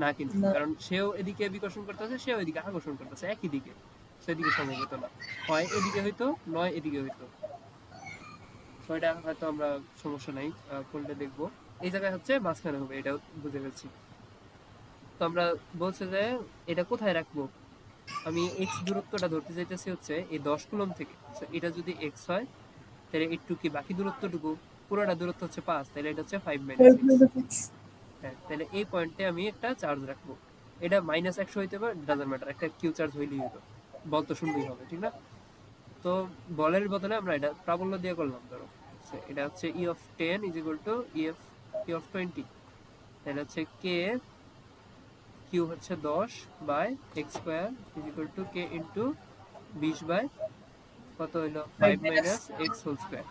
Speaker 1: না কিন্তু,
Speaker 2: না
Speaker 1: কারণ সেও এদিকে বিকর্ষণ করতেছে সেও এদিকে আকর্ষণ করতেছে একই দিকে, সেদিকে সম্ভব হতো না। হয় এদিকে হইতো নয় এদিকে হইতো। তো এটা হয়তো আমরা সমস্যা নাই, করলে দেখবো। এই জায়গায় হচ্ছে মাঝখানে হবে, এটাও বুঝে গেছি। তো আমরা বলছে যে এটা কোথায় রাখবো? আমি এক্স দূরত্বটা ধরতে চাইতেছি হচ্ছে এই 10 কুলম্ব থেকে। So, এটা যদি এক্স হয় তাহলে একটু কি বাকি দূরত্বটুকু, পুরোটা দূরত্ব হচ্ছে 5, তাহলে এটা হচ্ছে 5 মাইনাস এক্স। হ্যাঁ, তাহলে এই পয়েন্টে আমি একটা চার্জ রাখবো। এটা -100 হইতে পারে, ডাজন্ট ম্যাটার, একটা কিউ চার্জ হইলেই হলো, বল তো শূন্যই হবে, ঠিক না? তো বলের বদলে আমরা এটা প্রাবল্য দিয়ে করলাম। ধরো এটা হচ্ছে E of 10 is equal to E of 20, তাহলে হচ্ছে কে কিউ হচ্ছে 10 by x square is equal to K into 20 by কত হইলো 5 মাইনাস এক্স হোল স্কোয়ার।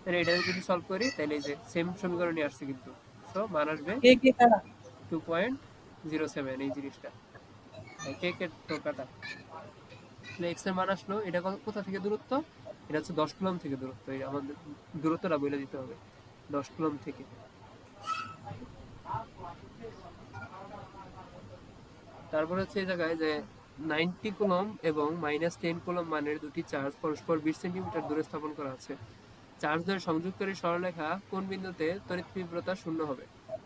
Speaker 1: তাহলে এটা যদি সলভ করি তাহলে এই যে সেম সমীকরণই আসছে কিন্তু, সো মান আসবে
Speaker 2: কে কে কারা
Speaker 1: 2.07, এই জিনিসটা। কে কে তো কাটা, তাহলে এক্স এর মান আসলো। এটা কোথা থেকে দূরত্ব? এটা হচ্ছে 10 কুলম্ব থেকে দূরত্ব, এই আমাদের দূরত্বটা বলে দিতে হবে 10 কুলম্ব থেকে। তারপর হচ্ছে এই জায়গায় যে 90 কুলম্ব এবং -10 কুলম্ব মানের দুটি চার্জ পরস্পর 20 সেন্টিমিটার দূরে স্থাপন করা আছে। চার্জ দ্বয় সংযুক্তকারী সরলরেখা কোন বিন্দুতে তড়িৎ তীব্রতা শূন্য হবে?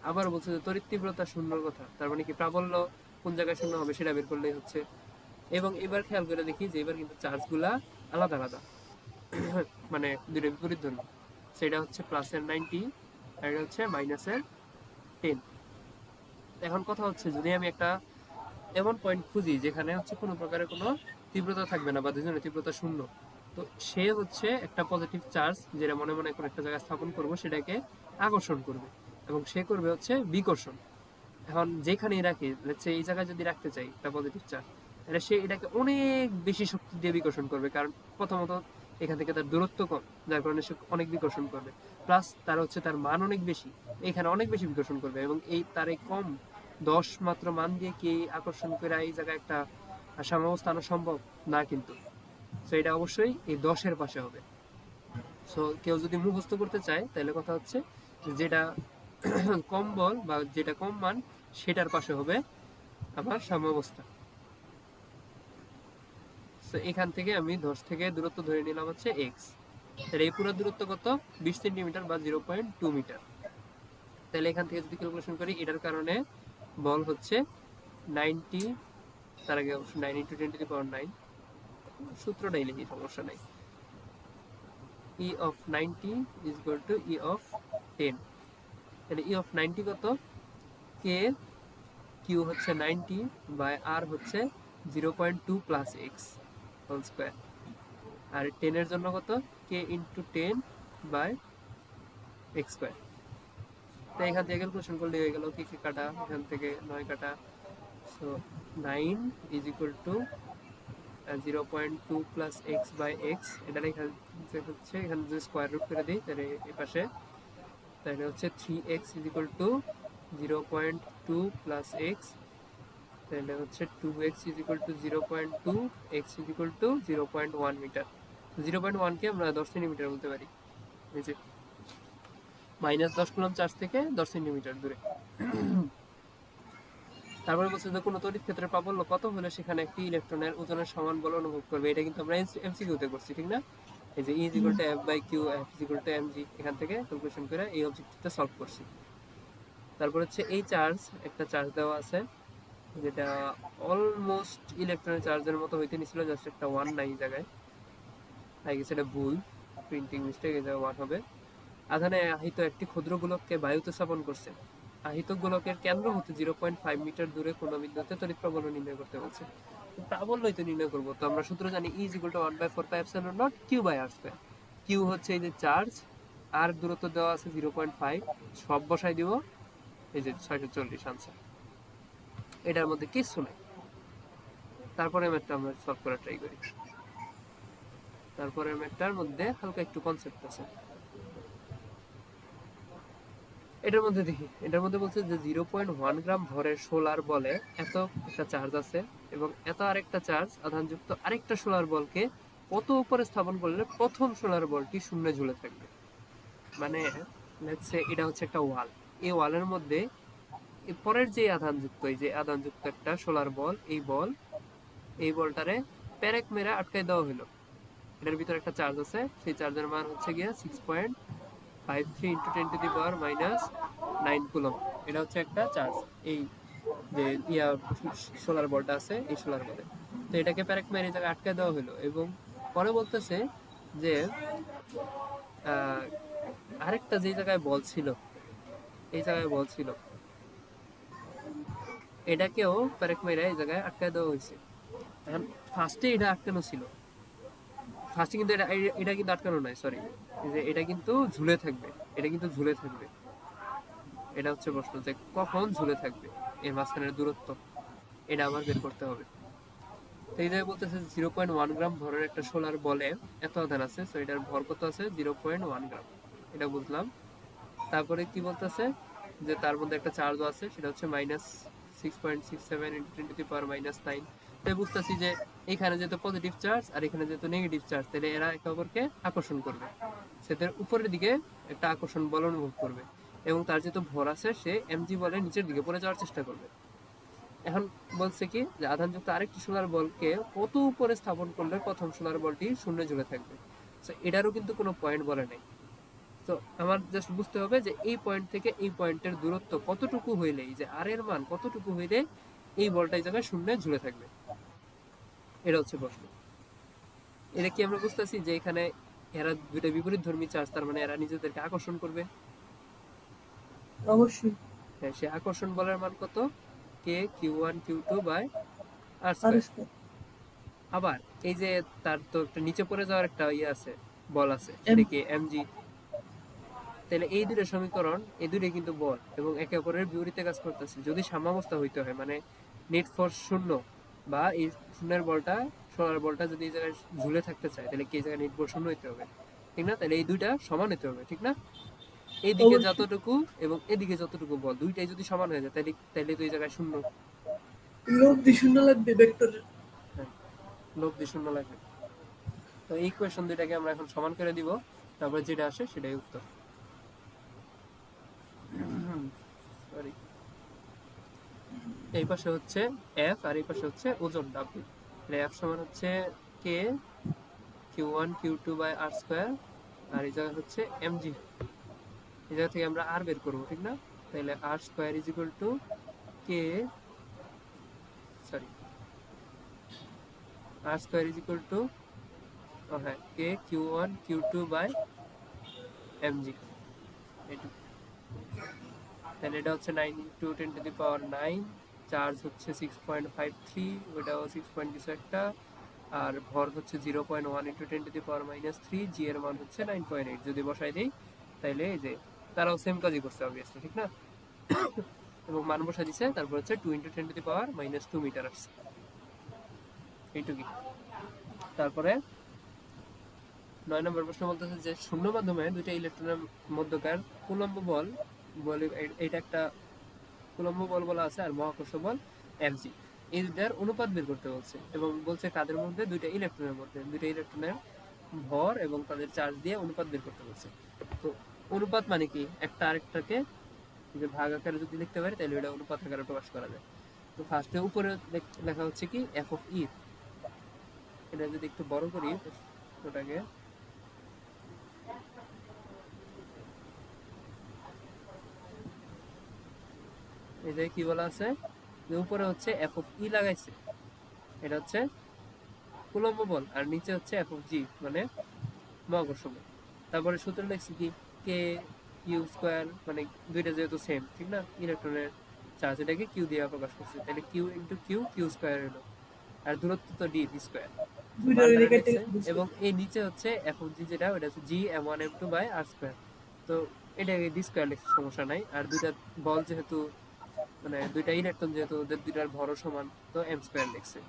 Speaker 1: আবার বলছে যে তড়িৎ তীব্রতা শূন্যর কথা, তার মানে কি প্রাবল্য কোন জায়গায় শূন্য হবে সেটা বের করলেই হচ্ছে। এবং এবার খেয়াল করে দেখি যে এবার কিন্তু চার্জগুলা আলাদা আলাদা, মানে দুটো বিপরীত ধর্মী। সেটা হচ্ছে প্লাসের 90 আর এটা হচ্ছে মাইনাসের 10। এখন কথা হচ্ছে যদি আমি একটা এমন পয়েন্ট খুঁজি যেখানে হচ্ছে কোনো প্রকারের কোনো তীব্রতা থাকবে না বা দুজনের তীব্রতা শূন্য, তো সে হচ্ছে একটা পজিটিভ চার্জ যেটা মনে মনে কোনো একটা জায়গায় স্থাপন করব সেটাকে আকর্ষণ করবে, এবং সে করবে হচ্ছে বিকর্ষণ। এখন যেখানেই রাখি, লেটস সে এই জায়গায় যদি রাখতে চাই একটা পজিটিভ চার্জ, তাহলে সে এটাকে অনেক বেশি শক্তি দিয়ে বিকর্ষণ করবে, কারণ প্রথমত এখান থেকে তার দূরত্ব কম, যার কারণে সে অনেক বিকর্ষণ করবে, প্লাস তার হচ্ছে তার মান অনেক বেশি, এখানে অনেক বেশি বিকর্ষণ করবে। এবং এই তার এই কম 10 মাত্র মান দিয়ে কি আকর্ষণ করে এই জায়গায় একটা সাম্যাবস্থা আনা সম্ভব না কিন্তু। সো এটা অবশ্যই এই 10-এর পাশে হবে। সো কেউ যদি মুখস্থ করতে চায় তাহলে কথা হচ্ছে যেটা কম বল বা যেটা কম মান সেটার পাশে হবে আমার সাম্যাবস্থা। সো এখান থেকে আমি 10 থেকে দূরত্ব ধরে নিলাম হচ্ছে x। তাহলে এই পুরো দূরত্ব কত? 20 সেন্টিমিটার বা 0.2 মিটার। তাহলে এখান থেকে যদি ক্যালকুলেশন করি, এটার কারণে বল হচ্ছে 90, তার আগে অবশ্য 9 × 10⁹, সূত্রটাই লিখি, সমস্যা নাই। E of 90 is equal to E of 10। তাহলে E of 90 কত? K, Q হচ্ছে 90 বাই R হচ্ছে 0.2 প্লাস x হোল স্কয়ার। আর 10 এর জন্য কত? K into 10 by x square. তো এখান থেকে ক্যালকুলেশন করলে হয়ে গেল, কি কাটা, এখান থেকে 9 কাটা। So 9 is equal to 0.2 plus x by x। এটা এখানে হচ্ছে, এখানে যদি স্কয়ার রুট করে দিই তাহলে এই পাশে, তাহলে হচ্ছে 3x is equal to 0.2 plus x, তাহলে হচ্ছে 2x is equal to 0.2, x is equal to 0.1 metre. 0.1 কে আমরা 10 সেন্টিমিটার বলতে পারি, এই যে -10 কুলম্ব চার্জ থেকে 10 সেন্টিমিটার দূরে। তারপরে বলছে যে কোনো তড়িৎ ক্ষেত্রের প্রাবল্য কত হলে সেখানে একটি ইলেকট্রনের ওজনের সমান বল অনুভব করবে। এটা কিন্তু আমরা এমসিকিউ তে করছি, ঠিক না? এই যে E is equal to F by Q, F is equal to mg, এখান থেকে ক্যালকুলেশন করে এই অবজেক্টিভটা সলভ করছি। তারপর হচ্ছে এই চার্জ, একটা চার্জ দেওয়া আছে যেটা অলমোস্ট ইলেকট্রনের চার্জের মতো হইতে নিছিল, জাস্ট একটা 1 নাই জায়গায়, আই গেস এটা ভুল, প্রিন্টিং মিস্টেক, এটা 1 হবে। আধানে আহিত একটি ক্ষুদ্র গোলককে বায়ুতে স্থাপন করছে। আহিত গোলকের কেন্দ্র হতে 0.5 মিটার দূরে কোন বিন্দুতে তড়িৎ প্রাবল্য নির্ণয় করতে বলছে। প্রাবল্যই তো নির্ণয় করবো, তো আমরা সূত্র জানি E is equal to 1/4πε0 Q by r square. Q হচ্ছে এই যে চার্জ, আর দূরত্ব দেওয়া আছে 0.5, সব বসাই দিব, এই যে 640 আনসার। এটার মধ্যে কিছু নাই। তারপরে ম্যাথটা আমরা সলভ করার ট্রাই করি। তারপরে ম্যাথটার মধ্যে হালকা একটু কনসেপ্ট আছে। এটার মধ্যে দেখি, এটার মধ্যে বলছে যে 0.1 গ্রাম ভরের সোলার বলে এত একটা চার্জ আছে, এবং এত আরেকটা চার্জ আধানযুক্ত আরেকটা সোলার বলকে কত উপরে স্থাপন করলে প্রথম সোলার বলটি শূন্যে ঝুলে থাকবে। মানে লেটস সে এটা হচ্ছে একটা ওয়াল, এই ওয়ালের মধ্যে পরের যে আধানযুক্ত, এই যে আধানযুক্ত একটা সোলার বল, এই বলটারে প্যারেক মেরে আটকায় দেওয়া হলো। এটার ভিতরে একটা চার্জ আছে, সেই চার্জের মান হচ্ছে গিয়ে 6.53 ইন্টু 10⁻⁹ কুলম্ব। এটা হচ্ছে একটা চার্জ, এই যে সোলার বলটা আছে এই সোলার বলে। তো এটাকে প্যারেক মেরে জায়গায় আটকে দেওয়া হলো, এবং পরে বলতেছে যে আরেকটা যে জায়গায় বল ছিল, এই জায়গায় বল ছিল, এটাকেও প্যারেক মেরে এই জায়গায় আটকে দেওয়া হয়েছে। এখন ফার্স্টে এটা আটকানো ছিল, ফার্স্টে কিন্তু এটা কিন্তু আটকানো নাই, সরি, যে এটা কিন্তু ঝুলে থাকবে, এটা কিন্তু ঝুলে থাকবে। এটা হচ্ছে প্রশ্ন যে কখন ঝুলে থাকবে, এর মাঝখানের দূরত্ব এটা আবার বের করতে হবে। তো এই জায়গায় বলতেছে 0.1 গ্রাম ভরের একটা সোলার বলে এত আধান আছে, সো এটার ভর কত আছে 0.1 গ্রাম, এটা বুঝলাম। তারপরে কি বলতেছে যে তার মধ্যে একটা চার্জও আছে, সেটা হচ্ছে -6.67 × 10⁻⁹। তাই বুঝতেছি যে এখানে যেহেতু পজিটিভ চার্জ আর এখানে যেহেতু নেগেটিভ চার্জ, তাহলে এরা একে অপরকে আকর্ষণ করবে, সেদের উপরের দিকে একটা আকর্ষণ বল অনুভব করবে, এবং তার যেহেতু ভর আছে সে এমজি বলে নিচের দিকে পড়ে যাওয়ার চেষ্টা করবে। এখন বলছে কি যে আধানযুক্ত আরেকটি সোলার বলকে কত উপরে স্থাপন করলে প্রথম সোলার বলটি শূন্যে ঝুলে থাকবে। তো এটারও কিন্তু কোনো পয়েন্ট বলে নাই। তো আমার জাস্ট বুঝতে হবে যে এই পয়েন্ট থেকে এই পয়েন্টের দূরত্ব কতটুকু হইলে, যে আর এর মান কতটুকু হইলে এই বলটা এই জায়গায় শূন্যে ঝুলে থাকবে। এটা হচ্ছে প্রশ্ন। এটা কি আমরা বুঝতেছি যে এখানে এরা দুইটা বিপরীত ধর্মী চার্জ, তার মানে এরা নিজেদেরকে আকর্ষণ করবে।
Speaker 2: অবশ্যই।
Speaker 1: হ্যাঁ, সে আকর্ষণ বলের মান কত? K Q one Q two by R
Speaker 2: R
Speaker 1: square. আবার এই যে তার তো একটা নিচে পড়ে যাওয়ার একটা ইয়ে আছে, বল আছে,
Speaker 2: এম
Speaker 1: সেটা কি এমজি। তাহলে এই দুটো সমীকরণ, এই দুটোই কিন্তু বল এবং একে অপরের বিপরীতে কাজ করতেছে। যদি সাম্যাবস্থা হইতে হয়, মানে নেট ফোর্স শূন্য, বা এই শূন্যের বলটা, সোলার বলটা যদি এই জায়গায় ঝুলে থাকতে চায়, তাহলে কি এই জায়গায় নেট বল শূন্য হইতে হবে, ঠিক না? তাহলে এই দুইটা সমান হইতে হবে, ঠিক না? এইদিকে
Speaker 2: অবশ্যই
Speaker 1: যতটুকু এবং এদিকে যতটুকু বল, দুইটাই যদি সমান হয়ে যায়, তাহলে তাহলে তো এই জায়গায় শূন্য।
Speaker 2: লোভ দিয়ে শূন্য লাগবে ভেক্টরের।
Speaker 1: হ্যাঁ, লোভ দিয়ে শূন্য লাগবে। তো এই ইকুয়েশন দুইটাকে আমরা এখন সমান করে দিব, তারপর যেটা আসে সেটাই উত্তর। সরি, এই পাশে হচ্ছে এফ আর এই পাশে হচ্ছে ওজন ডাব্লিউ। এফ সমান হচ্ছে K Q one Q two by R square, আর এই জায়গা হচ্ছে এমজি। এই জায়গা থেকে আমরা আর বের করবো, ঠিক না? তাহলে R square is equal to K, sorry, R square is equal to, হ্যাঁ, K Q one Q two by MG. এইটুকু। তাহলে এটা হচ্ছে 9 ইন্টু 10⁻⁹, চার্জ হচ্ছে 6.53, ওটাও 6 পয়েন্ট কিছু একটা, আর ভর হচ্ছে 0.1 ইন্টু 10⁻⁻3, জি এর মান হচ্ছে 9.8। যদি বসাই দিই তাহলে এই যে তারাও সেম কাজই করছে অবভিয়াসলি, ঠিক না? এবং মান বসাই দিছে, তারপর হচ্ছে 2 ইন্টু 10⁻⁻2 মিটার আসছে, এইটুকুই। তারপরে 9 নম্বর প্রশ্ন বলতেছে যে শূন্য মাধ্যমে দুইটা ইলেকট্রনের মধ্যকার কুলম্ব বল, বলে এইটা একটা কুলম্ব বল বলা আছে, আর মহাকর্ষ বল এমজি, এই দুটার অনুপাত বের করতে বলছে। এবং বলছে কাদের মধ্যে? দুইটা ইলেকট্রনের মধ্যে। দুইটা ইলেকট্রনের ভর এবং তাদের চার্জ দিয়ে অনুপাত বের করতে বলছে। তো অনুপাত মানে কি? একটা আরেকটাকে যে ভাগ আকারে যদি লিখতে পারি, তাহলে এটা অনুপাত আকারে প্রকাশ করা যায়। তো ফার্স্টে উপরে লেখা হচ্ছে কি এফ অফ ই। এটা যদি একটু বড় করি ওটাকে, এই যে কি বলা আছে যে উপরে হচ্ছে এফ অফ ই লাগাইছে, এটা হচ্ছে কুলম্ব বল, আর নিচে হচ্ছে এফ অফ জি মানে মহাকর্ষ বল। তারপরে সূত্র লিখছি কি কে কিউ স্কোয়ার, মানে দুইটা যেহেতু সেম, ঠিক না? ইলেকট্রনের চার্জ, এটাকে কিউ দিয়ে প্রকাশ করছে, তাহলে Q into Q, Q square হলো, আর দূরত্ব তো ডি, ডি স্কোয়ার।
Speaker 2: দুইটা
Speaker 1: মানটা
Speaker 2: রেখে
Speaker 1: লিখছে। এবং এই নিচে হচ্ছে এফ অফ জি, যেটা ওটা হচ্ছে G M one M two by R square. তো এটাকে ডি স্কোয়ার লিখছে, সমস্যা নাই। আর দুইটা বল যেহেতু, মানে দুইটা ইলেকট্রন যেহেতু, ওদের দুইটার ভরও সমান, তো এম স্কোয়ার লিখছে,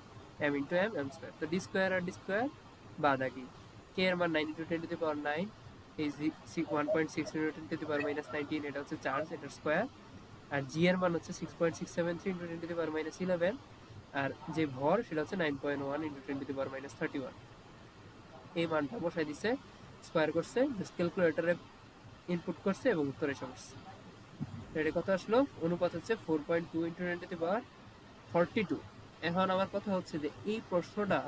Speaker 1: M into M, M square. তো ডি স্কোয়ার আর ডি স্কোয়ার বাদ আগে, কে এর মান 9 ইন্টু 10⁻⁹, এই 1.6 ইন্টু 10⁻⁻19, এটা হচ্ছে চার্জ, এটার স্কোয়ার। আর জি এর মান হচ্ছে 6.673 ইন্টু 10⁻11, আর যে ভর সেটা হচ্ছে 9.1 ইন্টু 10⁻31। এই মানটা বসাই দিছে, স্কোয়ার করছে, ক্যালকুলেটরে ইনপুট করছে এবং উত্তর এসে বসছে। এটা কত আসলো? অনুপাত হচ্ছে 4.2 ইন্টু 10⁻42। এখন আমার কথা হচ্ছে যে এই প্রশ্নটা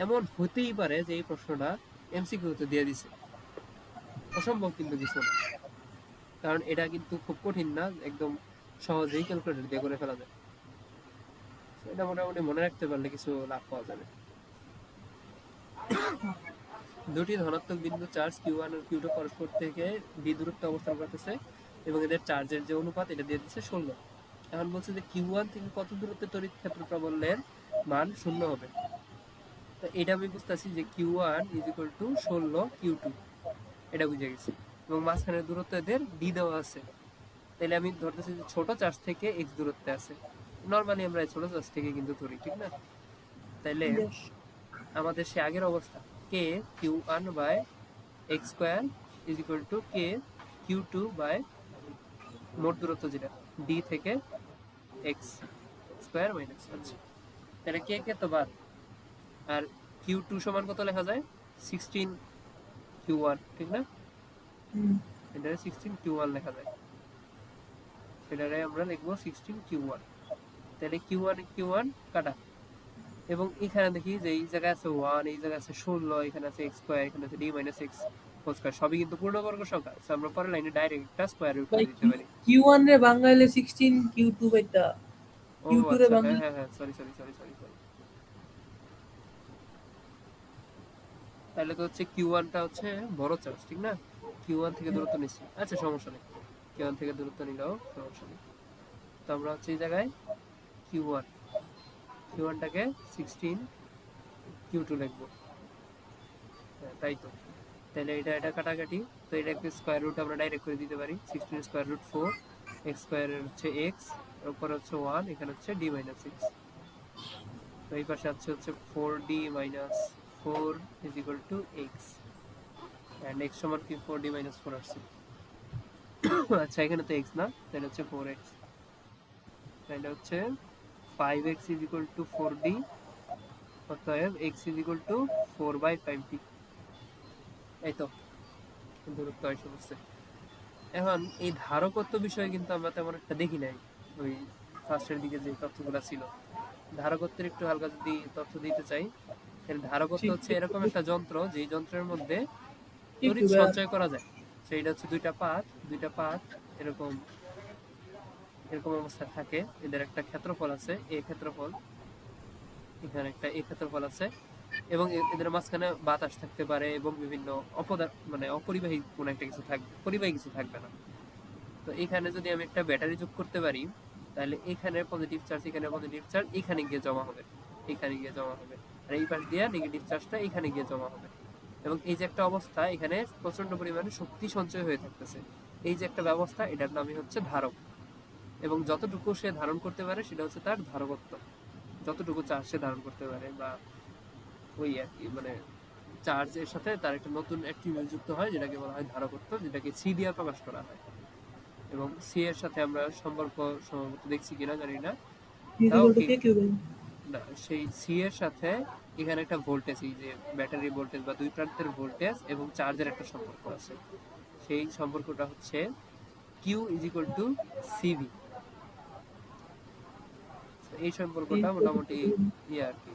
Speaker 1: এমন হতেই পারে যে এই প্রশ্নটা এমসিকিউতে দিয়ে দিছে, অসম্ভব কিন্তু কিছু না, কারণ এটা কিন্তু খুব কঠিন না, একদম সহজেই ক্যালকুলেটর দিয়ে করে ফেলা যায়। এটা মোটামুটি মনে রাখতে পারলে কিছু লাভ পাওয়া যাবে। দুটি ধনাত্মক বিন্দু charge Q one O Q two পরস্পর থেকে ডি দূরত্বে অবস্থান করতেছে এবং এদের চার্জের যে অনুপাত, এটা দিয়ে দিচ্ছে 16। এখন বলছে যে কিউ ওয়ান থেকে কত দূরত্বে তড়িৎ ক্ষেত্র প্রবলের মান 0 হবে। তো এটা আমি বুঝতেছি যে Q one is equal to 16 Q two, এটা বুঝে গেছি। এবং মাঝখানের দূরত্ব এদের ডি দেওয়া আছে। তাহলে আমি ধরতেছি যে ছোট চার্জ থেকে এক্স দূরত্বে আছে। নর্মালি আমরা ছোট চার্জ থেকে কিন্তু ধরি, ঠিক না? তাইলে আমাদের সে আগের অবস্থা, K Q one by x square is equal to K Q two by মোট দূরত্ব যেটা ডি থেকে এক্স স্কোয়ার মাইনাস। আচ্ছা, তাহলে কে কে তো বাদ, আর কিউ টু সমান কত লেখা যায়? 16 কিউ ওয়ান, ঠিক না? এটা 16 কিউ ওয়ান লেখা যায়, সেটারে আমরা লিখবো 16 কিউ ওয়ান। তাহলে কিউ ওয়ান কাটা, এবং এখানে দেখি যে এই জায়গায় আছে 1, এই জায়গায় আছে 16, এখানে আছে এক্স স্কোয়ার, এখানে আছে D minus x whole square, সবই কিন্তু পূর্ণবর্গ সংখ্যা। সো আমরা পরের লাইনে ডাইরেক্ট একটা স্কোয়ার রুট করে দিতে পারি।
Speaker 2: কিউ ওয়ান রে বাংলাইলে 16, কিউ টু বাইতা
Speaker 1: ও
Speaker 2: Q2 রে
Speaker 1: আচ্ছা, হ্যাঁ
Speaker 2: ভাঙলে
Speaker 1: হ্যাঁ হ্যাঁ, sorry sorry sorry sorry sorry. তাহলে তো হচ্ছে Q1 টা হচ্ছে বড় চার্জ, ঠিক না? Q1 থেকে দূরত্ব নিচ্ছি, আচ্ছা সমস্যা নেই, Q1 থেকে দূরত্ব নিলেও সমস্যা নেই। তো আমরা হচ্ছে এই জায়গায় Q1 Q1 টাকে 16 Q2 লিখবো। হ্যাঁ তাই তো। তাহলে এটা কাটাকাটি, তো এটাকে স্কয়ার রুট আমরা ডাইরেক্ট করে দিতে পারি। 16 স্কয়ার রুট 4, x স্কয়ারের হচ্ছে x, এর উপর হচ্ছে 1, এখানে হচ্ছে d মাইনাস 6। তো এই পাশে আছে হচ্ছে 4d minus 4 is equal to x, and x সমান কি 4d মাইনাস 4 আসছে। আচ্ছা এখানে তো x না, তাহলে হচ্ছে 4x, তাহলে হচ্ছে 5x is equal two 4d, অতএব x is equal two 4/5d। এই তো দূরত্ব এসে পড়ছে। এখন এই ধারকত্ব বিষয়ে কিন্তু আমরা তেমন একটা দেখি নাই ওই ফার্স্টের দিকে যে তথ্যগুলো ছিল। ধারকত্বের একটু হালকা যদি তথ্য দিতে চাই, তাহলে ধারকত্ব হচ্ছে এরকম একটা যন্ত্র, যেই যন্ত্রের মধ্যে
Speaker 2: একটু
Speaker 1: তড়িৎ
Speaker 2: ভাইয়া
Speaker 1: সঞ্চয় করা যায়। সেইটা হচ্ছে দুইটা পাত এরকম এরকম অবস্থায় থাকে। এদের একটা ক্ষেত্রফল আছে, এই ক্ষেত্রফল, এখানে একটা এই ক্ষেত্রফল আছে, এবং এদের মাঝখানে বাতাস থাকতে পারে এবং বিভিন্ন মানে অপরিবাহী কোনো একটা কিছু থাকবে, পরিবাহী কিছু থাকবে না। তো এখানে যদি আমি একটা ব্যাটারি যোগ করতে পারি, তাহলে এখানে পজিটিভ চার্জ, এখানে পজিটিভ চার্জ এখানে গিয়ে জমা হবে, এখানে গিয়ে জমা হবে, আর এই পাশ দিয়ে নেগেটিভ চার্জটা এখানে গিয়ে জমা হবে। এবং এই যে একটা অবস্থা, এখানে প্রচন্ড পরিমাণে শক্তি সঞ্চয় হয়ে থাকতেছে। এই যে একটা ব্যবস্থা, এটার নামই হচ্ছে ধারক। এবং যতটুকু সে ধারণ করতে পারে সেটা হচ্ছে তার ধারকত্ব। যতটুকু চার্জ সে ধারণ করতে পারে, বা ওই আর কি, মানে চার্জের সাথে তার একটা নতুন অ্যাট্রিবিউট যুক্ত হয়, যেটাকে বলা হয় ধারকত্ব, যেটাকে সি দিয়ে প্রকাশ করা হয়। এবং সি এর সাথে আমরা সম্পর্ক সম্ভবত দেখছি কিনা জানি না, তাও
Speaker 2: ইকুয়াল টু
Speaker 1: কি
Speaker 2: কে কিউ
Speaker 1: না, সেই সি এর সাথে এখানে একটা ভোল্টেজ, এই যে ব্যাটারি ভোল্টেজ বা দুই প্রান্তের ভোল্টেজ এবং চার্জের একটা সম্পর্ক আছে। সেই সম্পর্কটা হচ্ছে Q is equal to CV. এই সম্পর্কটা মোটামুটি ইয়ে আর কি,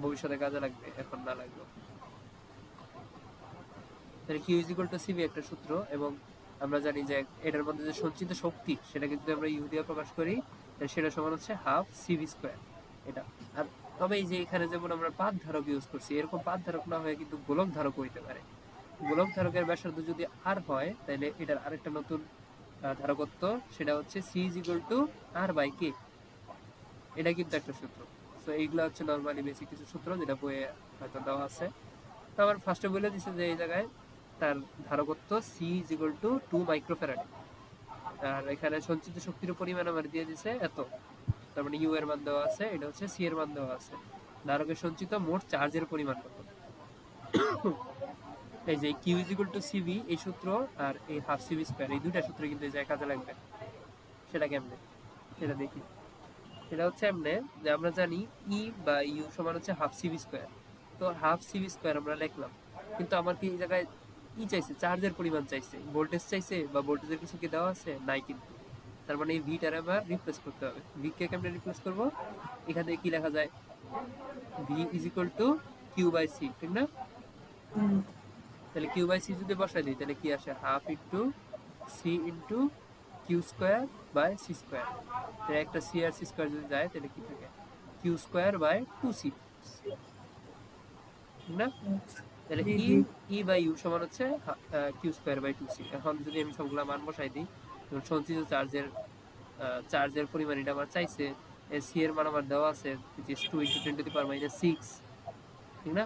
Speaker 1: ভবিষ্যতে কাজে লাগবে, এখন না লাগবে। তাহলে Q is equal to CV একটা সূত্র, এবং আমরা জানি যে এটার মধ্যে যে সঞ্চিত শক্তি, সেটাকে যদি আমরা ইউ দিয়ে প্রকাশ করি, তাহলে সেটা সমান হচ্ছে হাফ সিভি স্কোয়ার। এটা আর তবে এই যে এখানে যেমন আমরা পাত ধারক ইউজ করছি, এরকম পাত ধারক না হয়ে কিন্তু গোলক ধারক হইতে পারে। গোলক ধারকের ব্যাসার্ধ যদি আর হয়, তাহলে এটার আরেকটা নতুন ধারকত্ব, সেটা হচ্ছে C is equal to R by K. এটা কিন্তু একটা সূত্র। তো এইগুলো হচ্ছে নর্মালি বেসিক কিছু সূত্র, যেটা বইয়ে হয়তো দেওয়া আছে। তো আমার ফার্স্টে বলে দিছে যে এই জায়গায় তার ধারকত্ব C is equal to 2 microfarad, আর এখানে সঞ্চিত শক্তির পরিমাণ আমার দিয়ে দিছে এত। তার মানে ইউ এর মান দেওয়া আছে, এটা হচ্ছে সি এর মান দেওয়া আছে। ধারকের সঞ্চিত মোট চার্জের পরিমাণ কত। এই যে Q is equal to CV, এই সূত্র আর এই হাফ সিভি স্কয়ার, এই দুইটা সূত্র কিন্তু এই জায়গায় কাজে লাগবে। সেটা কেমনে, সেটা দেখি। সেটা হচ্ছে এমনে যে আমরা জানি ই বা ইউ সমান হচ্ছে হাফ সিভি স্কয়ার। তো হাফ সিভি স্কয়ার আমরা লিখলাম, কিন্তু আমার কি এই জায়গায় ই চাইছে, চার্জের পরিমাণ চাইছে, ভোল্টেজ চাইছে, বা ভোল্টেজের কিছু কি দেওয়া আছে নাই কিন্তু। তার মানে এই ভিটার আবার রিপ্লেস করতে হবে। ভি কে কেমনে রিপ্লেস করব, এখান থেকে কি লেখা যায়, V is equal to Q by C, ঠিক না? তাহলে কিউ বাই সি যদি বসাই দিই, তাহলে কি আসে, half into C into Q square by C square. তাহলে একটা সি আর সি স্কোয়ার যদি যায়, তাহলে কি থাকে, কিউ স্কোয়ার বাই 2c, ঠিক না? তাহলে
Speaker 2: জি
Speaker 1: ই
Speaker 2: জি
Speaker 1: ই বাই ইউ সমান হচ্ছে কিউ স্কোয়ার বাই 2c। এখন যদি আমি সবগুলা মান বসাই দিই, সঞ্চিত চার্জের পরিমাণ এটা আমার চাইছে, সি এর মান আমার দেওয়া আছে, যে 2 into 10 to the power minus 6, ঠিক না?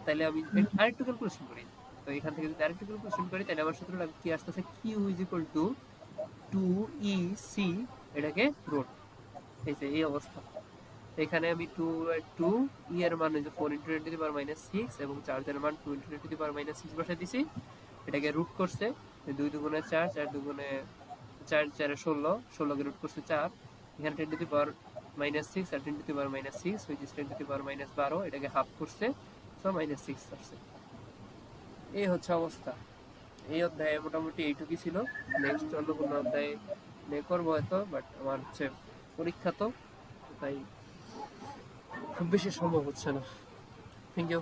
Speaker 1: তাহলে আমি আরেকটু ক্যালকুলেশন করি। তো এখান থেকে যদি আরেকটু ক্যালকুলেশন করি, তাহলে আমার সূত্রটা কি আসতেছে, Q is equal to 2 E C, এটাকে রোড। এই যে এই অবস্থা। এখানে আমি 2 ই এর মান হচ্ছে 4 into 10 to the power minus 6, এবং চার্জের মান 2 into 10 to the power minus 6 বসাই দিছি। এটাকে রুট করছে 2 দুগুণে 4, 4 দুগুণে 4, 4 16, 16 কে রুট করছে 4, এখানে 10 টু দি পাওয়ার মাইনাস 6 আর 10 to the power minus 6, which is 10 to the power minus 12, এটাকে হাফ করছে, সো মাইনাস 6 আসছে। এই হচ্ছে অবস্থা। এই অধ্যায়ে মোটামুটি এইটুকুই ছিল। নেক্সট অন্য কোনো অধ্যায়ে নিয়ে করবো হয়তো, বাট আমার হচ্ছে পরীক্ষা, তো তাই খুব বেশি সম্ভব হচ্ছে না। Thank you.